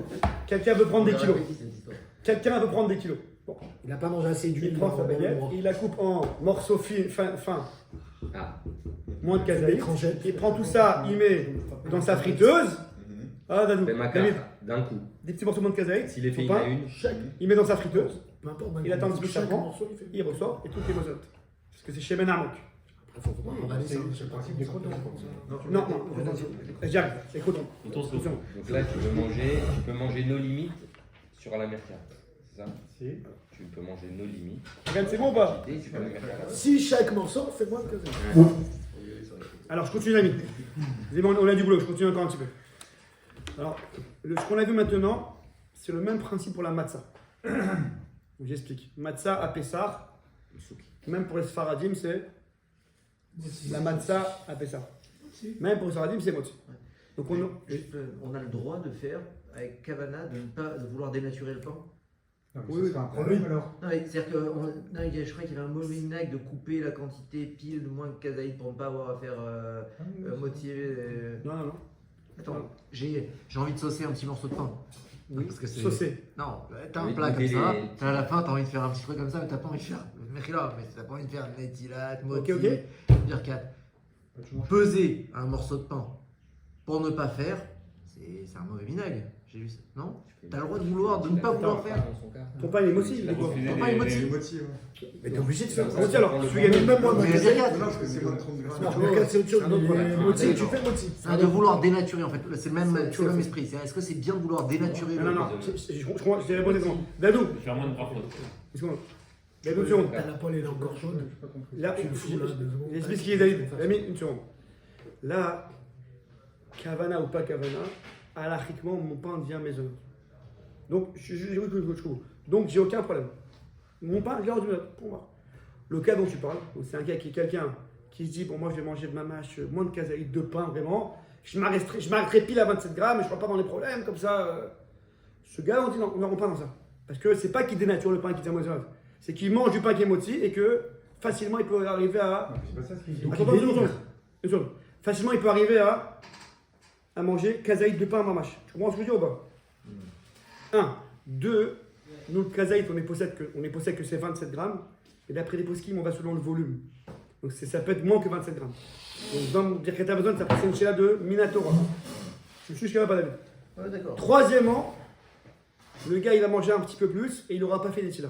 Quelqu'un veut prendre des kilos. Cette histoire. Quelqu'un veut prendre des kilos. Bon, Il n'a pas mangé assez d'huile. il prend sa baguette, il la coupe en morceaux fins, Ah, moins de Des kazaïd. tranchettes. Il prend tout ça, il met dans sa friteuse. Ah, Dadou, fais ma David, carte d'un coup. des petits morceaux de kazaïd. S'il est fait, Faut il pas. a une. Il met dans sa friteuse, Peu importe, il attend un petit peu que ça chaque prend, morceau, il fait. il ressort et tout est mozote. Parce que c'est chez Ben Amok. Après, faut pas emballer ça. C'est le principe des crotons. Non, j'arrive, c'est coton. Attention. Donc là, tu peux manger nos limites sur la mercade. C'est ça? Si. Tu peux manger nos limites. Regarde, c'est bon ou pas? Et tu peux la mercade. Si chaque morceau fait moins de kazaïd. Alors, je continue, les amis. Les amis, on a du boulot, je continue encore un petit peu. Alors, ce qu'on a vu maintenant, c'est le même principe pour la matzah. J'explique. Matzah à Pessah, même pour les Sfaradim, c'est la matzah à Pessah. Même pour les Sfaradim, c'est motzi. Donc, On a le droit de faire avec Kavana de ne pas de vouloir dénaturer le pain. Non, mais Oui, ce serait un problème oui. alors. Non, mais c'est-à-dire que je crois qu'il y avait un mauvais vinaigre de couper la quantité pile de moins de kazaïd pour ne pas avoir à faire motiver. non. Attends, j'ai envie de saucer un petit morceau de pain. Oui, Parce que c'est- saucé. Non, t'as un Oui, plat comme goûter ça, les- t'as à la fin, t'as envie de faire un petit truc comme ça, mais t'as pas envie de faire Mechila, mais t'as pas envie de faire Netilat, Moti, ok. Birkat. Bah, tu manges Peser un morceau de pain pour ne pas faire, c'est un mauvais vinaigre. J'ai vu ça. Non? T'as le droit de vouloir, de ne pas vouloir faire. Ton pain, il est moti, il est quoi? Ton pain est motivé. C'est moitié, ouais. Mais t'es obligé de faire ça. Moti, alors, je suis gagné. Même moi, ma Mais kazaïd. Birkat, Non, parce que c'est moins de 30 grammes. Non, Birkat, c'est autre chose. C'est un autre Mais problème. moti, tu fais moti. c'est de vouloir dénaturer en fait. C'est le même esprit. Est-ce que c'est bien de vouloir dénaturer Non, le non, je t'ai répondu comment? Dadou, Faire moins de parfois. excuse-moi. Mais une seconde. T'as la poêle, elle est encore chaude. J'ai pas compris. Là, Tu le fous, là, 2 secondes. j'explique ce qu'il est, David. Ami, une seconde. Là, Kavana ou pas Kavana, alachiquement, mon pain devient maisonnant. Donc, donc j'ai aucun problème. Mon pain, garde du note, pour moi. Le cas dont tu parles, c'est un gars qui est quelqu'un qui se dit, bon, moi je vais manger de ma mâche, moins de kazaïd, de pain, vraiment. Je m'arrêterai pile à 27 grammes, je ne serai pas dans les problèmes, comme ça. Ce gars, on dit non, on ne rentre pas dans ça. Parce que c'est pas qu'il dénature le pain qui devient maisonnant. C'est qu'il mange du pain qui est moti et que facilement il peut arriver à. Non, c'est pas ça ce qu'il dit. Attends, une seconde. Facilement il peut arriver à manger kazaïd de pain à mamache. Tu comprends ce que je veux dire ou pas? 1. 2. Nous, le kazaïd, on est possède que c'est 27 grammes. Et d'après les poskim, on va selon le volume. Donc ça peut être moins que 27 grammes. Donc dans le Birkat Hamazon, ça passe une chéla de Minatora. Je suis jusqu'à là, pas David. Ouais, d'accord. Troisièmement, le gars il a mangé un petit peu plus et il n'aura pas fait les tilas.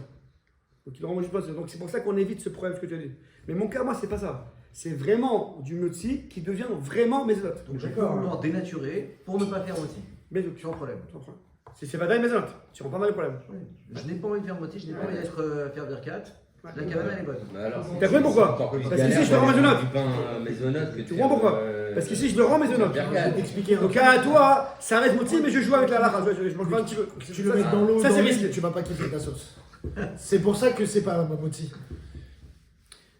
Donc il n'aura mangé pas. Donc c'est pour ça qu'on évite ce problème que tu as dit. Mais mon cas, moi, c'est pas ça. C'est vraiment du motzi qui devient vraiment mésonote. Donc je peux D'accord. vouloir dénaturer pour ne pas faire moitié. Mais donc, Sans problème. sans problème. C'est vadaï mésonote. Tu rentres pas dans les problèmes. Oui. Je n'ai pas envie de faire moitié, je n'ai pas envie d'être faire Birkat. La cabane elle est bonne. Bah alors, T'as compris pourquoi? encore plus Parce galère qu'ici, je te rends d'aller maisonnante. du pain maisonnante que Tu comprends pourquoi? Parce qu'ici, je le rends mésonote. Je vais t'expliquer un Donc truc. à toi, ça reste moti, mais je joue avec la lacha. Je mange pas un petit peu. Tu le mets dans l'eau, Ça, dans c'est l'huile, risqué. tu vas pas kiffer ta sauce. C'est pour ça que c'est pas un moti.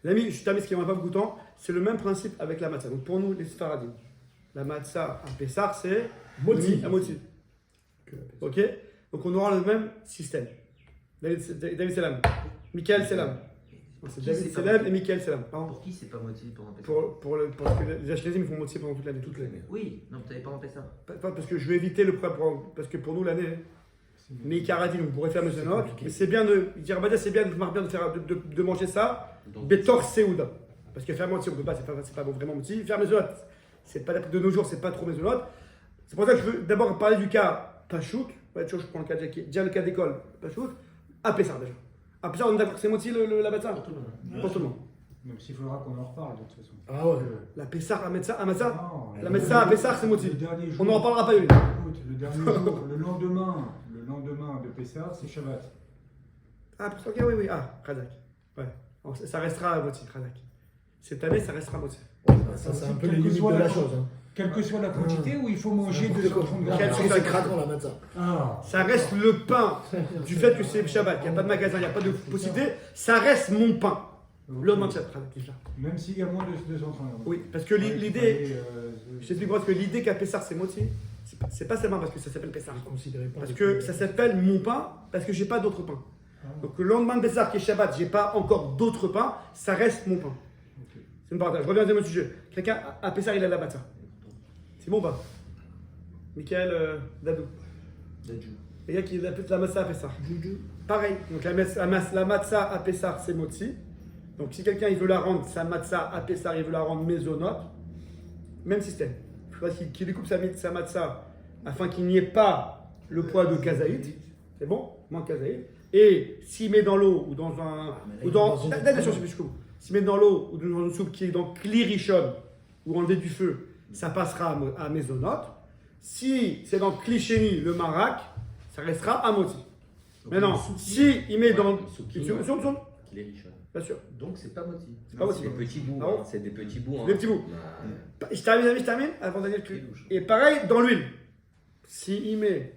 Les amis, je t'amuse qui n'a pas beaucoup de temps. C'est le même principe avec la matzah. Donc pour nous, les Sfaradim, la matzah à Pessar, c'est Moti. à moti. Ok? Donc on aura le même système. David Selam. Michael Selam. Non, c'est Qui David c'est pas Selam moti? et Michael Selam. Pardon. Pour qui c'est pas moitié pendant Pessah? Parce que les Ashkenazim ils font moti pendant toute l'année. Oui, non, tu n'avais pas en Pessah. Pas parce que je vais éviter le problème. Parce que pour nous, l'année. Mais Ikaradin, on pourrait faire le Zenot. Mais c'est bien de. Il dit Rabadia, c'est bien de manger ça. Betor Seouda. Parce que faire moti, on peut pas, c'est pas vraiment moti. Faire Mezonot, c'est pas de nos jours, c'est pas trop Mezonot. C'est pour ça que je veux d'abord parler du cas Pachouk. Ouais, tu vois, je prends le cas déjà le cas d'école Pachouk. À Pessar déjà. À Pessar, on est d'accord que c'est moti la matzah. Pour tout le monde. Pour tout le monde. Donc il faudra qu'on en reparle de toute façon. Ah ouais. La Pessar, la matzah, à matzah. Non, La matzah à Pessar, c'est moti. Le dernier jour, On n'en reparlera pas, Yoel. Écoute, le dernier jour, le lendemain de Pessah, c'est Shabbat. Ah, ok, oui. Ah, Razak. Ouais. Alors, ça restera à moti, Razak. Cette année, ça restera à moti. Ça, c'est un peu Quelle les que limites soit de la la chose. Hein. Quelle que soit la quantité, où il faut manger N'importe quoi. 230 grammes. Quel Parce que c'est craquant la matzah. Ah, Ça reste le pain du fait que c'est Shabbat, il n'y a pas de magasin, il n'y a pas de possibilité, ça reste mon pain. Le maintien de Razak. même s'il y a moins de 230 grammes. Oui, parce que Ouais, l'idée, il je t'explique parce que l'idée qu'à Pessar c'est moti, c'est pas seulement parce que ça s'appelle Pessar. Considérez pas Parce les que plus- ça s'appelle mon pain, parce que j'ai pas d'autre pain. Donc le lendemain de Pessar qui est Shabbat, j'ai pas encore d'autre pain, ça reste mon pain. Ok. C'est une parenthèse. Je reviens au deuxième sujet. Quelqu'un à Pessar, il a de la matzah. C'est bon ou pas? Michael Dadou. Dadju. Les gars qui appellent la matzah à Pessar. Pareil. Donc la matzah à Pessar, c'est motzi. Donc si quelqu'un il veut la rendre, sa matzah à Pessar, il veut la rendre mésonote, même système. Il faudra qu'il découpe sa matzah afin qu'il n'y ait pas le poids de kazaït. C'est bon? Moins de kazaït. Et s'il met dans l'eau ou dans un. Ou dans. S'il met dans l'eau ou dans une soupe qui est dans Kli Rishon ou enlevé du feu, ça passera à mésonote. Si c'est dans Kli Sheni, le marak, ça restera à moti. Maintenant, si il met dans. Souki, Sur- qu'il est riche. Bien sûr. Donc c'est pas moitié. C'est pas C'est moti. des petits bouts, Ah bon hein, c'est des petits bouts. hein. Des petits bouts. Bah, Je termine, avant Daniel. Et pareil, dans l'huile. S'il met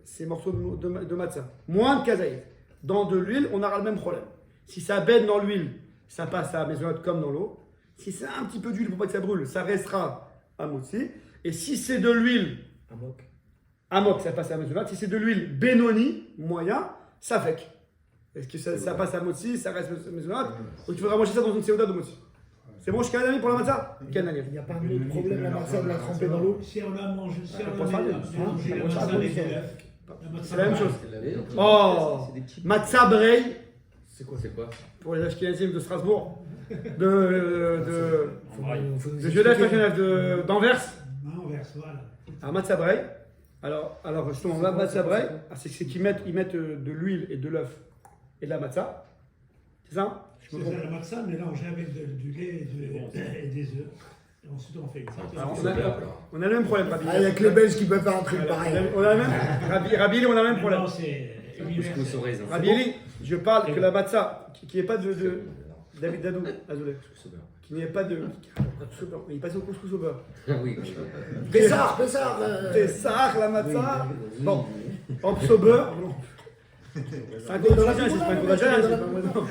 ces morceaux de matzah, moins de kazaït, dans de l'huile, on aura le même problème. Si ça baigne dans l'huile, ça passe à mésonote comme dans l'eau. Si c'est un petit peu d'huile pour pas que ça brûle, ça restera à motzi. Et si c'est de l'huile amok, ça passe à mésonote. Si c'est de l'huile benoni, moyen, ça fait. Est-ce que ça passe à motzi, ça reste mésonote. Donc il faudra manger ça dans une séouda de motzi. C'est bon, je suis ami pour la matzah? Quel Daniel? Il n'y a pas un autre problème la matzah de la tremper dans l'eau. Si on la mange, si on Pas la ça, mangé hein. la Pas ça, matzah avec ça. des œufs. C'est la même chose. c'est Oh, des petits bouts. matzah brei C'est quoi? C'est quoi? pour les Ashkenazim de Strasbourg, de Faut nous Genève, pas expliquer. Genève, d'Anvers. Non, verse, voilà. À matzah brei. Alors justement, la matzah brei, c'est qu'ils mettent de l'huile et de l'œuf et de la matzah. C'est ça? Je me C'est trompe. la matzah mélangée avec du lait et des œufs. Et ensuite on fait une pâte. Alors, C'est bien, alors. On a le même problème, Rabbi. Ah, il n'y a que les Belges qui peuvent faire un truc Alors, pareil. on a le même, Rabbi, on a le même problème. Non, c'est Couscous au raisin. Rabbi Eli, je parle que la matzah, qui n'est pas de David Dadou, désolé. Qui n'y ait pas de. Il passe au couscous au beurre. Oui. Pessar. Pessah, la matzah. Bon, en plus au beurre. Bon. C'est un condamnation, c'est pas un condamnation, c'est pas un condamation.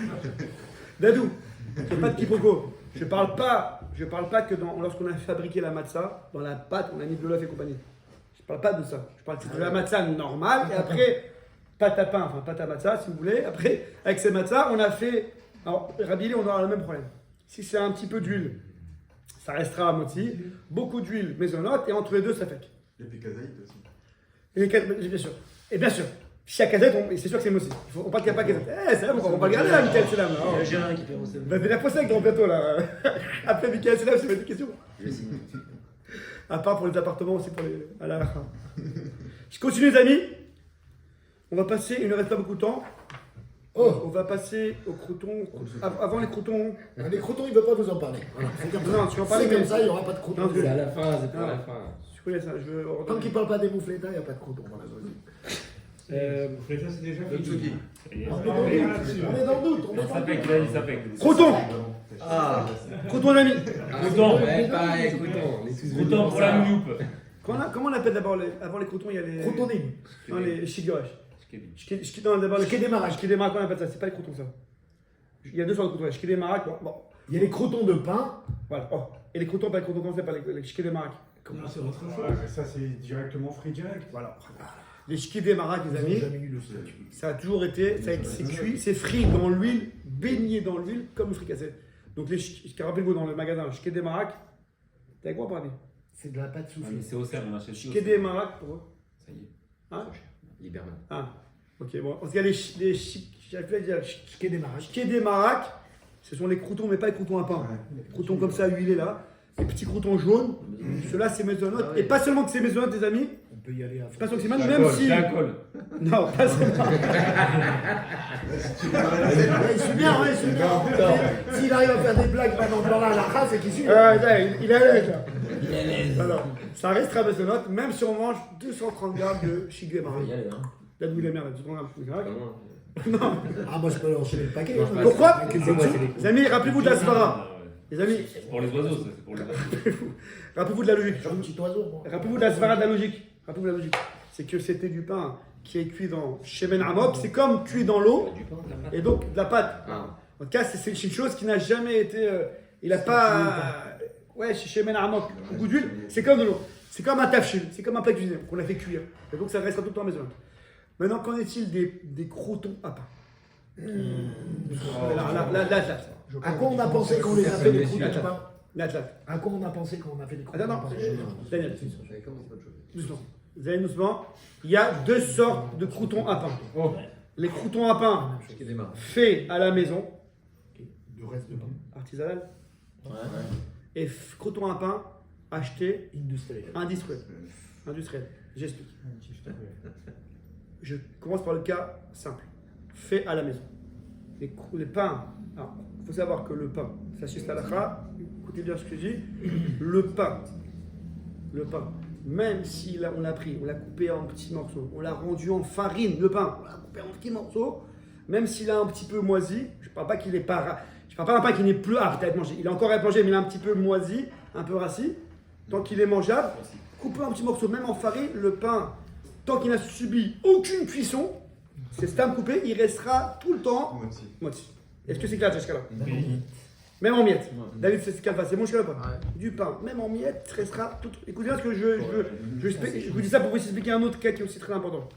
Dadou, il n'y a pas de quiproquo. Je parle pas que lorsqu'on a fabriqué la matzah, dans la pâte, on a mis de l'œuf et compagnie. Je parle pas de ça. Je parle de la matzah normale et après, pâte à pain, enfin pâte à matzah si vous voulez. Après, avec ces matzahs, on a fait. Alors, Rabbi Eli, on aura le même problème. Si c'est un petit peu d'huile, ça restera à moti. Beaucoup d'huile maisonnote et entre les deux, ça fait. Les pékazaïtes aussi. Bien sûr. Et bien sûr. Chaque casette, c'est sûr que c'est moti. On parle qu'il n'y a pas de casette. C'est là, on va regarder là, Michael Selam. Il y a un Gérard qui fait mon Va venir poser avec dans le plateau là. Après Michael Selam, c'est une question. À part pour les appartements aussi pour les. À la... Je continue les amis. On va passer, il ne reste pas beaucoup de temps. On va passer aux croutons. Avant les croutons. Les croutons, il ne veut pas vous en parler. Voilà. Non, tu en parlais C'est comme ça, il n'y aura pas de croutons. Non, C'est à la fin, c'est pour la fin. Je connais ça. Tant qu'il ne parle pas des moufletas, il n'y a pas de croutons. Voilà, vas-y. Ça, c'est déjà fini. On est dans le doute. Ça fait qu'il a dit ça fait. Croutons. Ah, Croutons l'ami. Croutons. Ouais, pareil, croutons. Croutons pour la noupe. Comment on appelle d'abord avant les croutons, il y a les. Croutonnines. Non, les shigurash. Shkedi. Non, d'abord les Shkedemarak. shkedemarak, on appelle ça. C'est pas les croutons ça. Il y a deux sortes de croutons. Shkedemarak, bon. Il y a les croutons de pain. Voilà. Oh. Et les croutons, pas les croutons, comment ça s'appelle les shkedemarak? Non, c'est autre chose. Ouais, mais ça, c'est directement frit direct. Voilà. Les shkedemarak, les Ils ont amis, jamais eu le statut. ça a toujours été, c'est cuit, c'est frit dans l'huile, baigné dans l'huile, comme le fricassé. Donc, rappelez-vous, dans le magasin, shkedemarak, t'as quoi, parmi? C'est de la pâte soufflée. C'est au cerf, on achète ça. Shkedemarak, pour eux. Ça y est. Hein? Liberman. Ah, ok, bon. Parce qu'il y a j'arrive plus à dire, Shkedemarak. shkedemarak, ce sont les croutons, mais pas les croutons à pain. Les croutons comme ça, huilés là. Les petits croutons jaunes, ceux-là c'est maisonnote. Ah ouais. Et pas seulement que c'est maisonnote, les amis. On peut y aller à fond. Pas seulement que c'est même si. C'est un col. Non, pas seulement. Ouais, il suit bien, ouais, il suit bien. S'il arrive à faire des blagues maintenant dans la race, c'est qu'il suit. Il est à l'aise là. Alors, ça restera maisonnote, même si on mange 230 grammes de shkedemarak. y aller, hein. Là d'où la merde, 230 grammes de shkedemarak. Comment Ah, moi je peux enchaîner le paquet. Moi, hein. je Pourquoi C'est moi, c'est les Les amis, rappelez-vous de la svara. Les amis, C'est pour les oiseaux, ça. C'est pour les oiseaux. rappelez-vous de la logique. Un petit oiseau. Moi. Rappelez-vous de la svara de la logique. Rappelez-vous de la logique. C'est que c'était du pain qui est cuit dans shemen amok. C'est comme cuit dans l'eau Du pain, de la pâte. et donc de la pâte. Ah. En tout cas, c'est une chose qui n'a jamais été. Il n'a pas. Ouais, chez shemen amok, beaucoup d'huile. C'est comme de l'eau. C'est comme un tafchil. C'est comme un plat cuisiné qu'on a fait cuire. Et donc ça restera tout le temps maison. Maintenant, qu'en est-il des croutons à pain? Là. À quoi on a pensé qu'on les a fait les croutons de pain? Là. À quoi on a pensé qu'on a fait les croutons Attends, de non. pain? Daniel, J'avais commencé autre chose. doucement. Vous allez doucement. Il y a deux sortes de croutons à pain. Les croutons à pain Qui démarre. faits à la maison, Le reste de pain. artisanal, Ouais. et croutons à pain achetés Industriel. industriel. J'explique. Je commence par le cas simple. Fait à la maison. Les pains. Alors, il faut savoir que le pain, sachez la halakha, écoutez bien ce que je dis, le pain, même si on l'a pris, on l'a coupé en petits morceaux, on l'a rendu en farine, le pain, on l'a coupé en petits morceaux, même s'il a un petit peu moisi, je ne parle pas qu'il est pas, je parle pas d'un pain qui n'est plus apte à être mangé, il est encore à être mangé, mais il est un petit peu moisi, un peu rassis, tant qu'il est mangeable, coupé en petits morceaux, même en farine, le pain, tant qu'il n'a subi aucune cuisson, c'est stam coupé, il restera tout le temps moitié. Est-ce que c'est clair jusqu'à là? Même en miettes. David, c'est ce qu'elle fait, c'est bon jusqu'à là pas? Ouais. Du pain, même en miettes, restera tout. Écoutez bien ce que je vous dis ça pour vous expliquer un autre cas qui est aussi très important.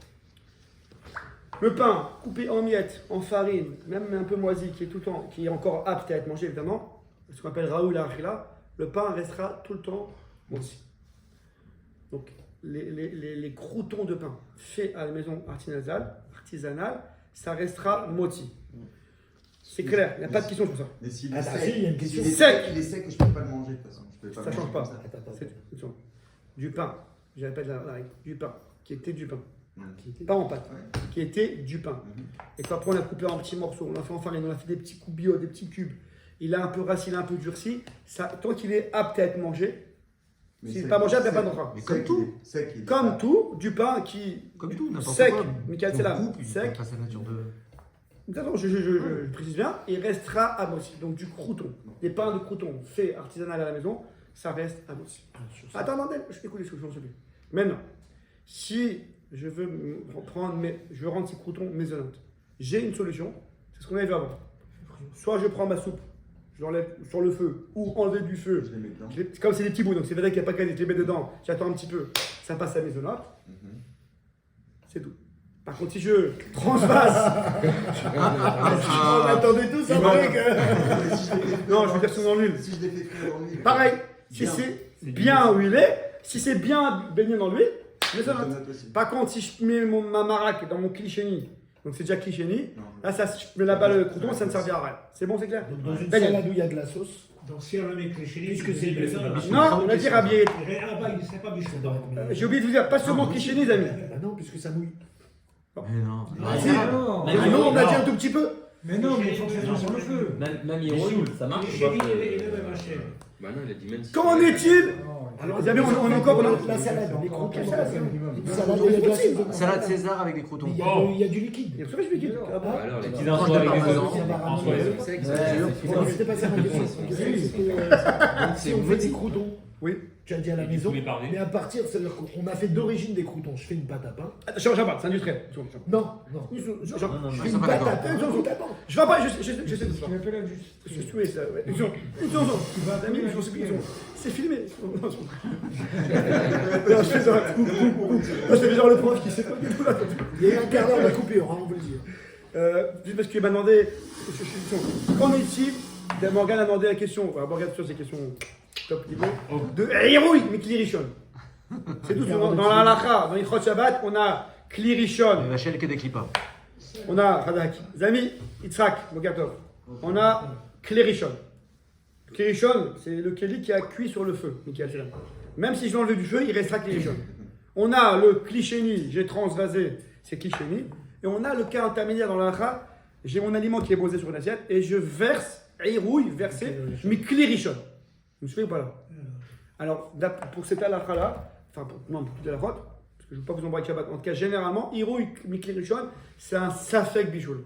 Le pain coupé en miettes, en farine, même un peu moisi, qui est tout le temps, qui est encore apte à être mangé évidemment, ce qu'on appelle Raoul Achila, le pain restera tout le temps moisi. Donc les croutons de pain faits à la maison artisanale, ça restera moti. C'est clair, il n'y a pas de question sur ça. Mais s'il Ah, est bah, sec, si, il y a une question. s'il est Sec. il est sec, je peux pas le manger de toute façon. Je peux pas Ça le change manger pas. comme ça. C'est du pain, je répète la règle, du pain, qui était du pain. Mm. Pas en pâte, Ouais. qui était du pain. Mhm. Et qu'après on a coupé en petits morceaux, on a fait en farine, on a fait des petits coups bio, des petits cubes. Il a un peu rassis, il a un peu durci. Ça, tant qu'il est apte à être mangé, Mais S'il n'est sec, pas mangeable, il n'y a pas sec. d'entra. Mais comme tout. Sec, il est Comme pas- tout, du pain qui. Comme tout, n'importe Sec, quoi. Michael On Selam, coupe, il sec. perd pas sa nature de. Attends, je précise bien, il restera à Mossi. Donc du crouton. Des pains de crouton faits artisanal à la maison, ça reste à Mossi. Attends, écoute les solutions, s'il te plaît. Maintenant, si je veux je veux rendre ces croutons maisonnantes, j'ai une solution, c'est ce qu'on avait vu avant. Soit je prends ma soupe, je l'enlève sur le feu, ou enlever du feu. Je les mets dedans. Comme c'est des petits bouts, donc c'est vrai qu'il n'y a pas qu'à les mets dedans, j'attends un petit peu, ça passe à maisonnante, c'est tout. Par contre, si je transvase, on attendait tous un truc. Non, je veux dire, c'est dans l'huile. Si je les fais cuire dans l'huile. Pareil, si c'est bien huilé, si c'est bien baigné dans l'huile, maisonnante. Maisonnante aussi. Par contre, si je mets ma maraque dans mon cliché, donc c'est déjà cliché, Non, là, ça, je mets là-bas le crouton, ça ne servira à rien. C'est bon, c'est clair? Donc dans une Daniel. salade où il y a de la sauce, Donc si on le met cliché, Puisque c'est le- Non, on a dit rhabillé. Ah bah, il ne serait pas bichon. J'ai oublié de vous dire, pas seulement cliché, les amis. bah non, puisque ça mouille. Mais non. Ah, si. non. Ah non, on a dit un tout petit peu. Mais non, mais il faut que ça soit sur le feu. Même Hiro, ça marche ou Cliché, pas il est même ma chère. Bah non, il a dit même si. Qu'en est-il? Alors, Les amis, on est encore dans la salade, les croutons. La salade, c'est le minimum. Une salade où il y a de la sauce. Salade César avec des croutons. Mais il y a du liquide. Il y a absolument du liquide. Ah bon? Bah alors, les Petits petits infos avec des parmesan. œufs. En soi, les œufs. secs, Ouais, c'est dur. Non, c'était pas ça ma question. Ma question, c'était, si on fait des croutons, Oui. tu as dit à la Et du maison, poulet parvé. mais à partir, c'est-à-dire qu'on a fait d'origine des croutons. Je fais une pâte à pain. Attends, j'en parle, c'est industriel. Non, non. Je Je je fais suis une pas pâte à d'accord. pain, je fais à pain. vais pas, je sais tout Ce ça. qu'on appelle un juste. Je suis tué, ça. Ouais. Une seconde. Amis, je sais plus, une seconde. C'est filmé. Non, je fais ça. Là, c'est genre le prof qui sait pas du tout là. Il y a eu un quart d'heure de coupure, hein, on vous le dit. Juste parce qu'il m'a demandé. Qu'en est-il? Morgane a demandé la question. Voilà, Morgane, sur ces questions top niveau. De héroïque, mais Klirishon. C'est tout. Dans la halakha, dans l'Ichot Shabbat, on a Klirishon. Vachel que des clipas. On a Radak. Zami, Yitzhak, Mogatov. On a Klirishon. Klirishon, c'est le Keli qui a cuit sur le feu. Michael Selam. Même si je l'enlève du feu, il restera Klirishon. On a le Klisheni, j'ai transvasé, c'est Klisheni. Et on a le cas intermédiaire dans l'Alacha, j'ai mon aliment qui est posé sur une assiette et je verse, rouille, versé, mais Klirishon. Vous me suivez ou pas là? Alors, pour cette Alacha-là, enfin, non, pour toute la route, parce que je ne veux pas vous embrayer Shabbat, en tout cas, généralement, Irouille Miklirishon, c'est un Safek Bichoul.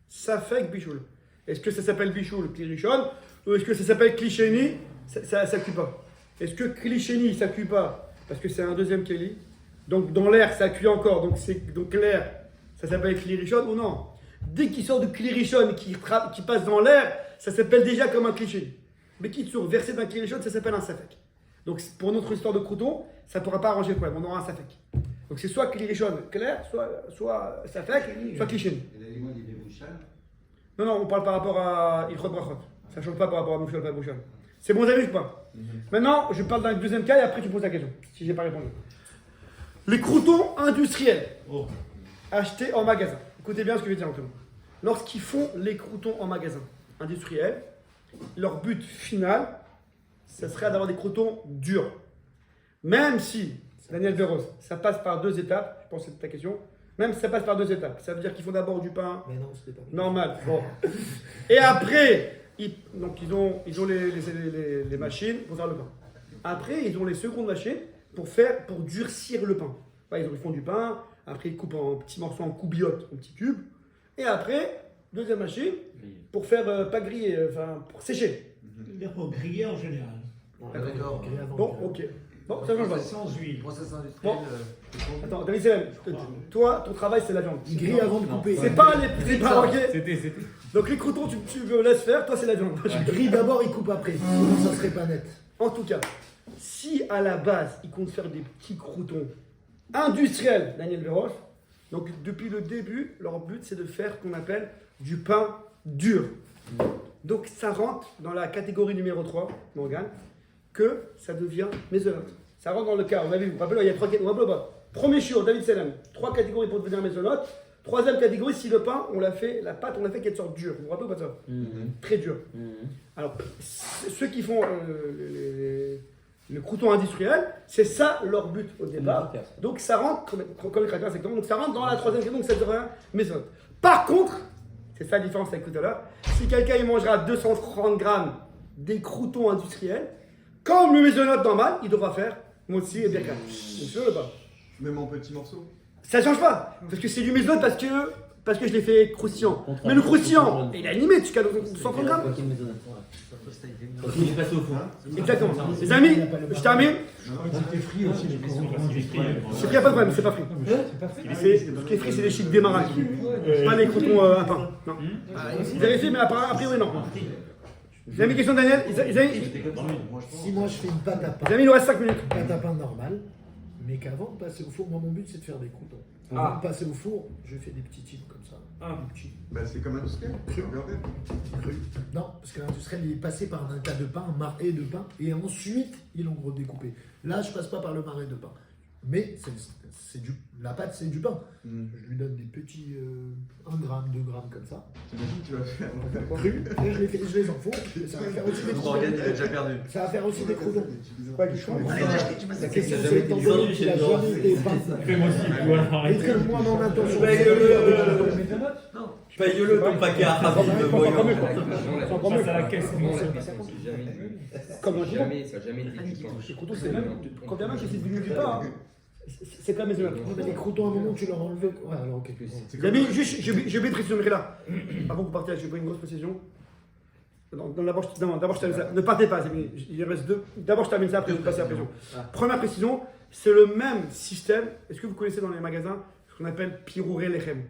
Safek Bichoul. Est-ce que ça s'appelle Bichoul, Klirishon, ou est-ce que ça s'appelle Klisheni? Ça ne cuit pas. Est-ce que Klisheni, ça ne cuit pas? Parce que c'est un deuxième Keli. Donc, dans l'air, ça cuit encore. Donc l'air, ça s'appelle Klirishon ou non? Dès qu'il sort de Klirishon, qui passe dans l'air, ça s'appelle déjà comme un Klisheni. Mais qui sort versé d'un Klirishon, ça s'appelle un Safek. Donc, pour notre histoire de crouton, ça ne pourra pas arranger le problème. On aura un Safek. Donc, c'est soit Klirishon clair, soit Safek, soit Klisheni. Et l'aliment, il est bouchal. Non, on parle par rapport à Ilchot Brachot. Ça ne change pas par rapport à Mouchal, pas Mouchal. C'est bon, amis ou pas? Maintenant, je parle d'un deuxième cas et après tu poses la question, si je n'ai pas répondu. Les croutons industriels achetés en magasin. Écoutez bien ce que je vais dire maintenant. Lorsqu'ils font les croutons en magasin industriel, leur but final, ça serait d'avoir des croutons durs. Même si, Daniel Veros, ça passe par deux étapes, je pense que c'est ta question, même si ça passe par deux étapes, ça veut dire qu'ils font d'abord du pain Mais non, c'était pas. normal. Bon. Et après, ils ont les machines pour faire le pain. Après, ils ont les secondes machines pour durcir le pain. Ils font du pain, après ils coupent en petits morceaux, en coubiottes, en petits cubes. Et après, deuxième machine pour faire, pas griller, enfin pour sécher. Il faut griller en général. D'accord. Bon, ok. Bon, ça change pas. Sans huile. Process industriel. Bon. Attends, David Selem, toi, ton travail c'est la viande. Il grille avant de couper. C'est pas les pas ok. C'était. Donc les croutons, tu me laisses faire, toi c'est la viande. Il grille d'abord, il coupe après. Sinon, ça serait pas net. En tout cas, si à la base, ils comptent faire des petits croutons industriels, Daniel Veroche, donc depuis le début, leur but c'est de faire ce qu'on appelle du pain dur. Donc ça rentre dans la catégorie numéro 3, Morgane, que ça devient maisonnante. Ça rentre dans le cas, on a vu, vous vous rappelez, il y a 3 catégories. Premier chiot, David Selem, 3 catégories pour devenir maisonnante. Troisième catégorie, si le pain, on l'a fait, la pâte, on l'a fait qu'elle sorte dure. Vous vous rappelez ou pas ça? Très dur. Alors, ceux qui font le crouton industriel, c'est ça leur but au départ. Donc ça rentre, comme les crackers, donc ça rentre dans la troisième catégorie, donc ça devient maisonnante. Par contre, c'est ça la différence avec tout à l'heure, si quelqu'un il mangera 230 grammes des croutons industriels, comme le maisonnante normal, il devra faire Motzi et Birkat. Vous savez ou pas? Même en petits morceaux. Ça change pas, parce que c'est du maison parce que je l'ai fait croustillant. Mais le croustillant, il est animé jusqu'à 130 grammes. Quand il est passé au fond. Exactement. Les amis, je termine. C'était frit aussi, les corons. C'est pris, pas de problème, c'est pas frit. C'est pas frit. Ce qui est frit, c'est les chics démarrages. Pas les croutons à pain. Non. Vérifiez, mais a priori, non. Les amis, question de Daniel. Les amis, Si moi je fais une pâte à pain, il nous reste 5 minutes. pâte à pain normale, mais qu'avant de passer au four, moi mon but c'est de faire des croûtons. Avant de passer au four, je fais des petits types comme ça. Des petits. Bah, c'est comme industriel. Regardez. Non, parce que l'industriel il est passé par un tas de pain, un marais de pain, et ensuite ils l'ont redécoupé. Là, je passe pas par le marais de pain. Mais la pâte c'est du pain. Je lui donne des petits 1 gramme, 2 grammes comme ça. T'imagines, tu vas faire. Cru, et je les enfourne. Et ça va faire aussi des croûtons. Ça va faire aussi des croûtons. Ouais, du choix. La question c'est étant donné qu'il a jamais été pain. Fais-moi aussi, tu vois. Et que moi mon intention Paye-le ton paquet à Habib de voyant. C'est encore mieux. Passe à la caisse. Comme un Jamais, ça n'a jamais été du pain. Les croutons, c'est même. Quand bien même que c'est devenu du pain, c'est pas maison. les croûtons à un moment tu leur enlèves. Ouais, alors ok. Les amis, juste, j'ai oublié de préciser là. Avant que vous partiez, j'ai pris une grosse précision. D'abord, je termine ça. Ne partez pas, il reste deux. D'abord, je termine ça, après je passe à la précision. Première précision, c'est le même système. Est-ce que vous connaissez dans les magasins ce qu'on appelle pirouré lechem?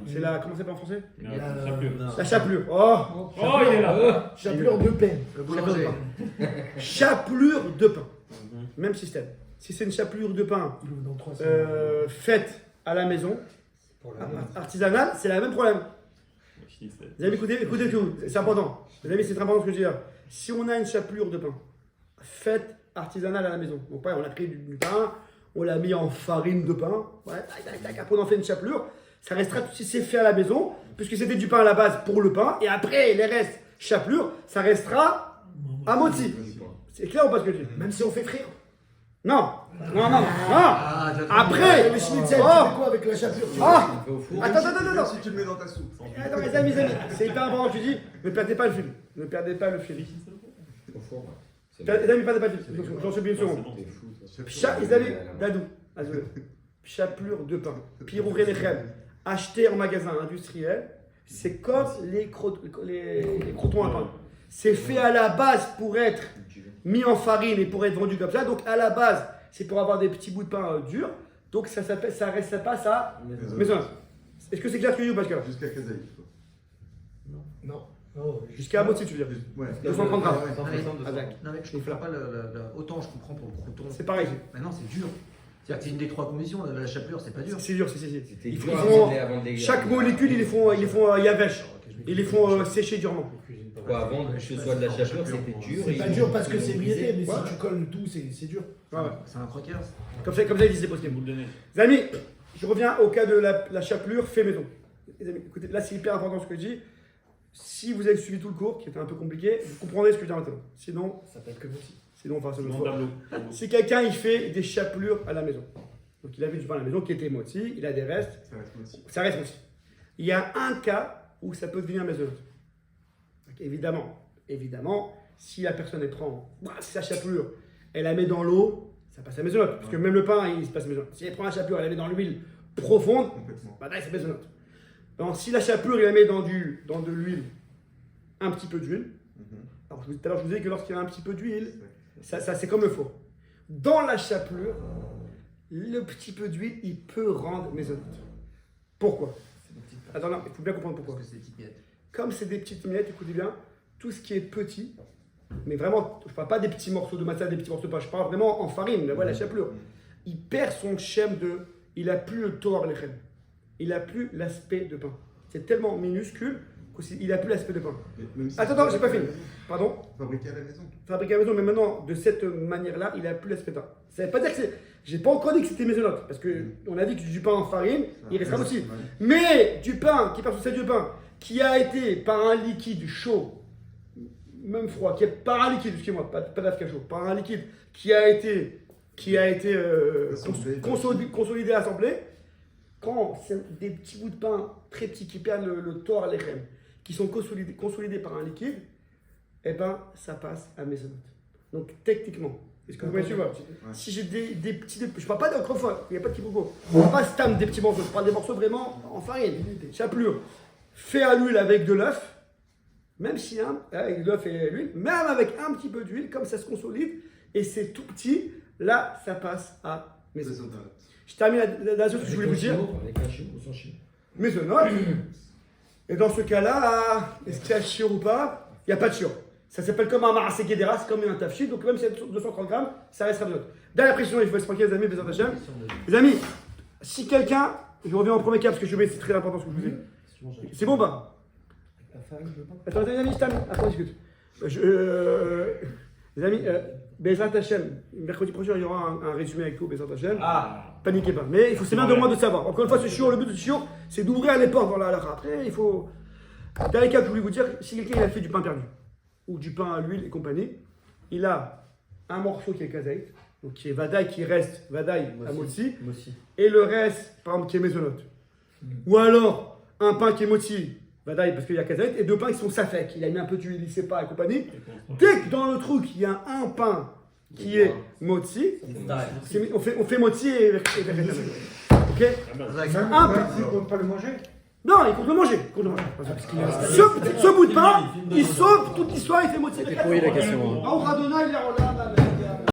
C'est la. Comment ça s'appelle en français? La chapelure. Oh, Il est là. Chapelure de pain. chapelure de pain. Même système. Si c'est une chapelure de pain Il ouvre dans 3 semaines. faite à la maison, artisanale, c'est le même problème. Les amis, écoutez tout, c'est important. Les amis, c'est très important ce que je dis là. Si on a une chapelure de pain faite artisanale à la maison, donc on a pris du pain, on l'a mis en farine de pain, après on en fait une chapelure, ça restera, si c'est fait à la maison, puisque c'était du pain à la base pour le pain, et après les restes chapelure, ça restera à moti. C'est clair ou pas ce que je dis? Même si on fait frire. Non. Après, Le schnitzel, tu fais quoi avec la chapelure? Attends. Si tu le mets dans ta soupe. Attends, les amis, c'est hyper important que tu dis, ne perdez pas le fil. Ne perdez pas le fil. Au four, Les amis, ne perdez pas le fil. J'en suis bien sûr. Les amis, Dadou, chapelure de pain, pirouré lechem, acheté en magasin industriel, c'est comme les croutons à pain. C'est fait à la base pour être mis en farine et pour être vendu comme ça. Donc à la base, c'est pour avoir des petits bouts de pain durs. Donc ça reste pas ça. Maison. Est-ce que c'est clair que you, Pascal? Jusqu'à Kazaï. Non. Jusqu'à Motsi, tu veux dire? Ouais. 230 grammes. Non mais je comprends pas autant je comprends pour le crouton. C'est pareil. Maintenant c'est dur. C'est-à-dire que c'est une des 3 conditions, la chapelure c'est pas dur. C'est dur, C'était Ils dur à font- assembler avant de les Chaque molécule, ils les font yavesh. Ils les font sécher durement. Quoi, avant que ce soit de la chapelure, c'était dur. C'est et pas ils dur ont parce que c'est brisé. brillé, mais si tu colles tout, c'est dur. Ouais. C'est un croqueur. Comme ça, il dit, c'est possible. Les amis, je reviens au cas de la chapelure fait maison. Les amis, écoutez, là c'est hyper important ce que je dis. Si vous avez suivi tout le cours, qui était un peu compliqué, vous comprendrez ce que je dis maintenant. Sinon, Ça peut être que aussi. sinon, enfin, si quelqu'un il fait des chapelures à la maison, donc il avait du pain à la maison qui était moti, il a des restes, Ça reste aussi. ça reste moti. Il y a un cas où ça peut devenir maisonnette. Donc, évidemment, si la personne elle prend sa chapelure, elle la met dans l'eau, ça passe à maisonnette. Parce que même le pain, il se passe maisonnette. Si elle prend la chapelure, elle la met dans l'huile profonde, Complètement. bah là, c'est maisonnette. Donc, si la chapelure, il la met dans de l'huile, un petit peu d'huile. Alors, tout à l'heure, je vous ai dit que lorsqu'il y a un petit peu d'huile, ça c'est comme le four. Dans la chapelure, le petit peu d'huile, il peut rendre maisonnette. Pourquoi? Attends, non, il faut bien comprendre pourquoi. Parce que c'est des petites miettes. Comme c'est des petites miettes, écoutez bien, tout ce qui est petit, mais vraiment, je ne parle pas des petits morceaux de matzah, des petits morceaux de pain, je parle vraiment en farine, la chapelure. Il perd son shem il n'a plus le toar lechem. Il n'a plus l'aspect de pain. C'est tellement minuscule qu'il n'a plus l'aspect de pain. Attends, j'ai pas fini. Pardon? Fabriqué à la maison. Fabriqué à la maison, mais maintenant, de cette manière-là, il n'a plus l'aspect de pain. Ça ne veut pas dire que c'est. J'ai pas encore dit que c'était maisonnette, parce qu'on a dit que du pain en farine, il restera aussi. Mais du pain, qui part sur du pain, qui a été par un liquide chaud, même froid, qui est par un liquide, excusez-moi, pas d'afka chaud, par un liquide qui a été consolidé, assemblé, quand c'est des petits bouts de pain très petits qui perdent le toar lechem, qui sont consolidés par un liquide, eh ben ça passe à maisonnette. Donc techniquement, Est-ce que vous voyez, tu vois? Si j'ai des petits, je parle pas encore une fois, il n'y a pas de quiproquo. On ne parle pas stam des petits morceaux, je parle des morceaux vraiment en farine, chapelure. Fait à l'huile avec de l'œuf, même si avec de l'œuf et l'huile, même avec un petit peu d'huile, comme ça se consolide et c'est tout petit, là ça passe à maison. Je termine la chose que je voulais vous dire. Avec un chiot ou sans chiot. Maisonnote. Et dans ce cas-là, est-ce qu'il y a chiot ou pas? Il n'y a pas de chiot. Ça s'appelle comme un marassé guédéra, c'est comme un tafchid, donc même si c'est 230 grammes, ça restera maisonnote. Dernière précision, et je vous laisse tranquille les amis, Bézat Hachem. Les amis, si quelqu'un, je reviens au premier cas parce que je vais, c'est très important ce que je vous dis. C'est bon ou pas? Attendez les amis, je termine, après on discute. Les amis, Bézat Hachem, mercredi prochain il y aura un résumé avec tout, Bézat Hachem. Paniquez pas. Mais il faut, c'est bien de moi de savoir. Encore une fois, ce chiot, le but de ce chiot, c'est d'ouvrir les portes dans la halakha. Après, il faut. Dernier cas que je voulais vous dire, si quelqu'un il a fait du pain perdu, ou du pain à l'huile et compagnie, il a un morceau qui est kazaït, donc qui est vadaï, qui reste vadaï à motzi, et le reste, par exemple, qui est mésonote. Ou alors, un pain qui est motzi, vadaï, parce qu'il y a kazaït, et deux pains qui sont safek, il a mis un peu d'huile, il ne sait pas, et compagnie. Dès que dans le truc, il y a un pain qui est motzi, on fait motzi et vegetal. Ok? Un pain. Il ne compte pas le manger. Non, il compte le manger. Ce bout de pain, il sauve toute l'histoire, il fait motzi. C'était pourri la question. Ah, on va donner, il est en là.